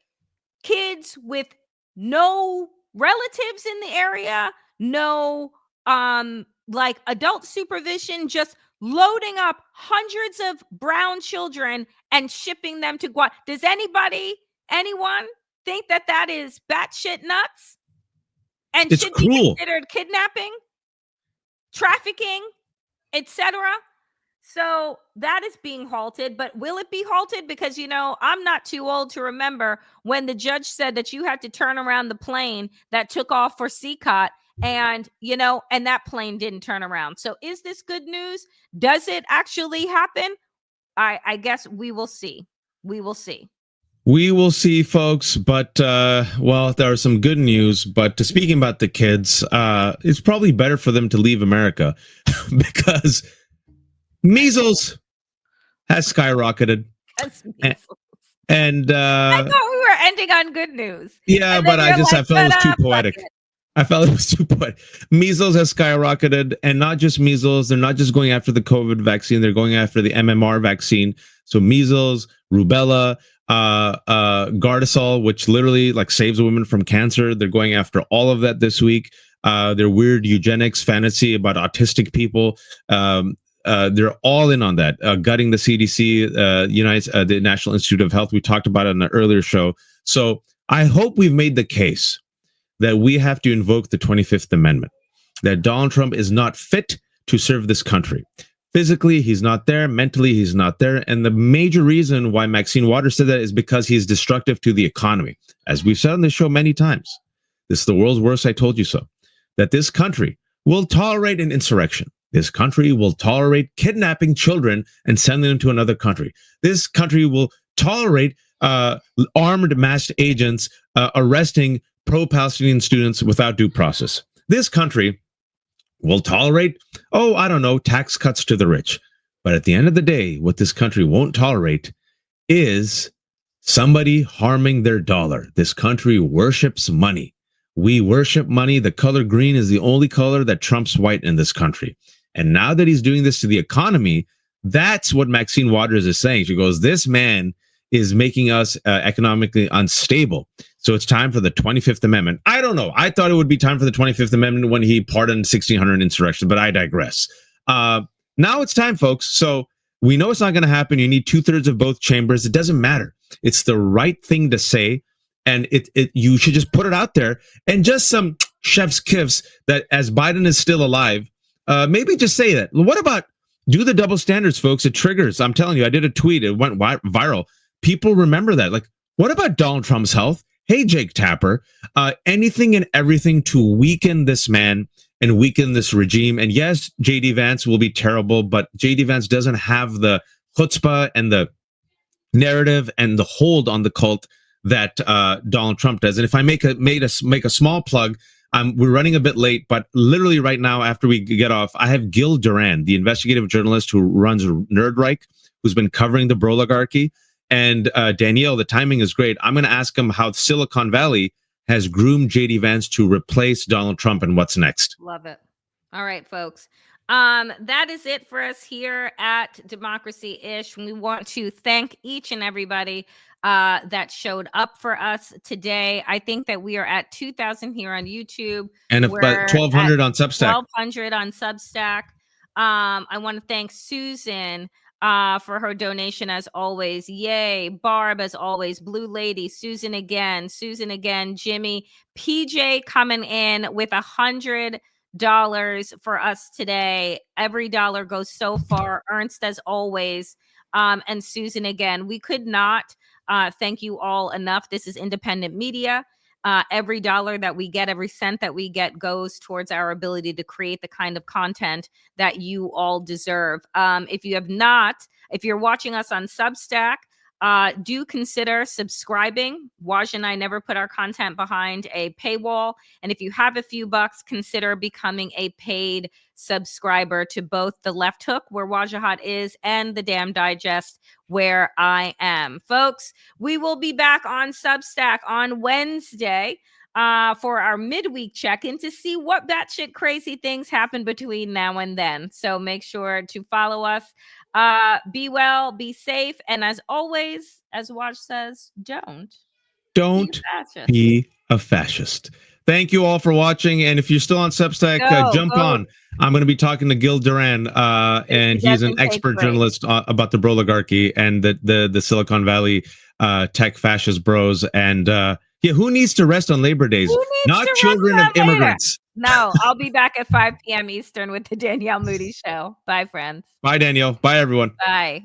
S2: Kids with no relatives in the area, no adult supervision, just loading up hundreds of brown children and shipping them to Guatemala. Does anyone think that that is batshit nuts and
S1: It's
S2: should be
S1: cruel.
S2: considered kidnapping, trafficking, etc.? So that is being halted, but will it be halted? Because, I'm not too old to remember when the judge said that you had to turn around the plane that took off for CCOT and, and that plane didn't turn around. So is this good news? Does it actually happen? I guess we will see. We will see.
S1: We will see, folks. But, well, there are some good news. But speaking about the kids, it's probably better for them to leave America because measles has skyrocketed. And
S2: I thought we were ending on good news.
S1: Yeah, but I felt it was too poetic. I felt it was too poetic. Measles has skyrocketed, and not just measles. They're not just going after the COVID vaccine. They're going after the MMR vaccine. So measles, rubella, Gardasil, which literally like saves women from cancer. They're going after all of that this week. Their weird eugenics fantasy about autistic people. They're all in on that. Gutting the CDC, the National Institute of Health. We talked about it in an earlier show. So I hope we've made the case that we have to invoke the 25th Amendment, that Donald Trump is not fit to serve this country. Physically, he's not there. Mentally, he's not there. And the major reason why Maxine Waters said that is because he's destructive to the economy. As we've said on this show many times, this is the world's worst, I told you so, that this country will tolerate an insurrection. This country will tolerate kidnapping children and sending them to another country. This country will tolerate armed masked agents arresting pro-Palestinian students without due process. This country will tolerate, tax cuts to the rich. But at the end of the day, what this country won't tolerate is somebody harming their dollar. This country worships money. We worship money. The color green is the only color that trumps white in this country. And now that he's doing this to the economy, that's what Maxine Waters is saying. She goes, this man is making us economically unstable. So it's time for the 25th Amendment. I don't know. I thought it would be time for the 25th Amendment when he pardoned 1,600 insurrections, but I digress. Now it's time, folks. So we know it's not going to happen. You need 2/3 of both chambers. It doesn't matter. It's the right thing to say. And you should just put it out there. And just some chef's kiss that as Biden is still alive, maybe just say that. What about do the double standards, folks? It triggers. I'm telling you, I did a tweet. It went viral. People remember that. Like, what about Donald Trump's health? Hey, Jake Tapper, anything and everything to weaken this man and weaken this regime. And yes, J.D. Vance will be terrible, but J.D. Vance doesn't have the chutzpah and the narrative and the hold on the cult that Donald Trump does. And if I make a small plug, we're running a bit late, but literally right now, after we get off, I have Gil Duran, the investigative journalist who runs Nerdreich, who's been covering the Broligarchy. And Danielle, the timing is great. I'm going to ask him how Silicon Valley has groomed J.D. Vance to replace Donald Trump and what's next.
S2: Love it. All right, folks. That is it for us here at Democracy-ish. We want to thank each and everybody that showed up for us today. I think that we are at 2,000 here on YouTube.
S1: And about 1,200 on Substack.
S2: 1,200 on Substack. I want to thank Susan for her donation as always. Yay. Barb as always. Blue Lady. Susan again. Jimmy. PJ coming in with $100 for us today. Every dollar goes so far. Ernst as always. And Susan again. We could not thank you all enough. This is independent media. Every dollar that we get, every cent that we get goes towards our ability to create the kind of content that you all deserve. If you're watching us on Substack, do consider subscribing. Waj and I never put our content behind a paywall. And if you have a few bucks, consider becoming a paid subscriber to both the Left Hook, where Wajahat is, and the Damn Digest, where I am. Folks, we will be back on Substack on Wednesday for our midweek check-in to see what batshit crazy things happen between now and then. So make sure to follow us. Be well, be safe, and as always, as Waj says, don't
S1: be a fascist. Thank you all for watching. And if you're still on Substack, jump on. I'm going to be talking to Gil Duran, and he's an expert journalist about the broligarchy and the Silicon Valley tech fascist bros. And who needs to rest on Labor Days? Not children of immigrants.
S2: No, I'll be back at 5 p.m. Eastern with the Danielle Moody Show. Bye, friends.
S1: Bye, Danielle. Bye, everyone.
S2: Bye.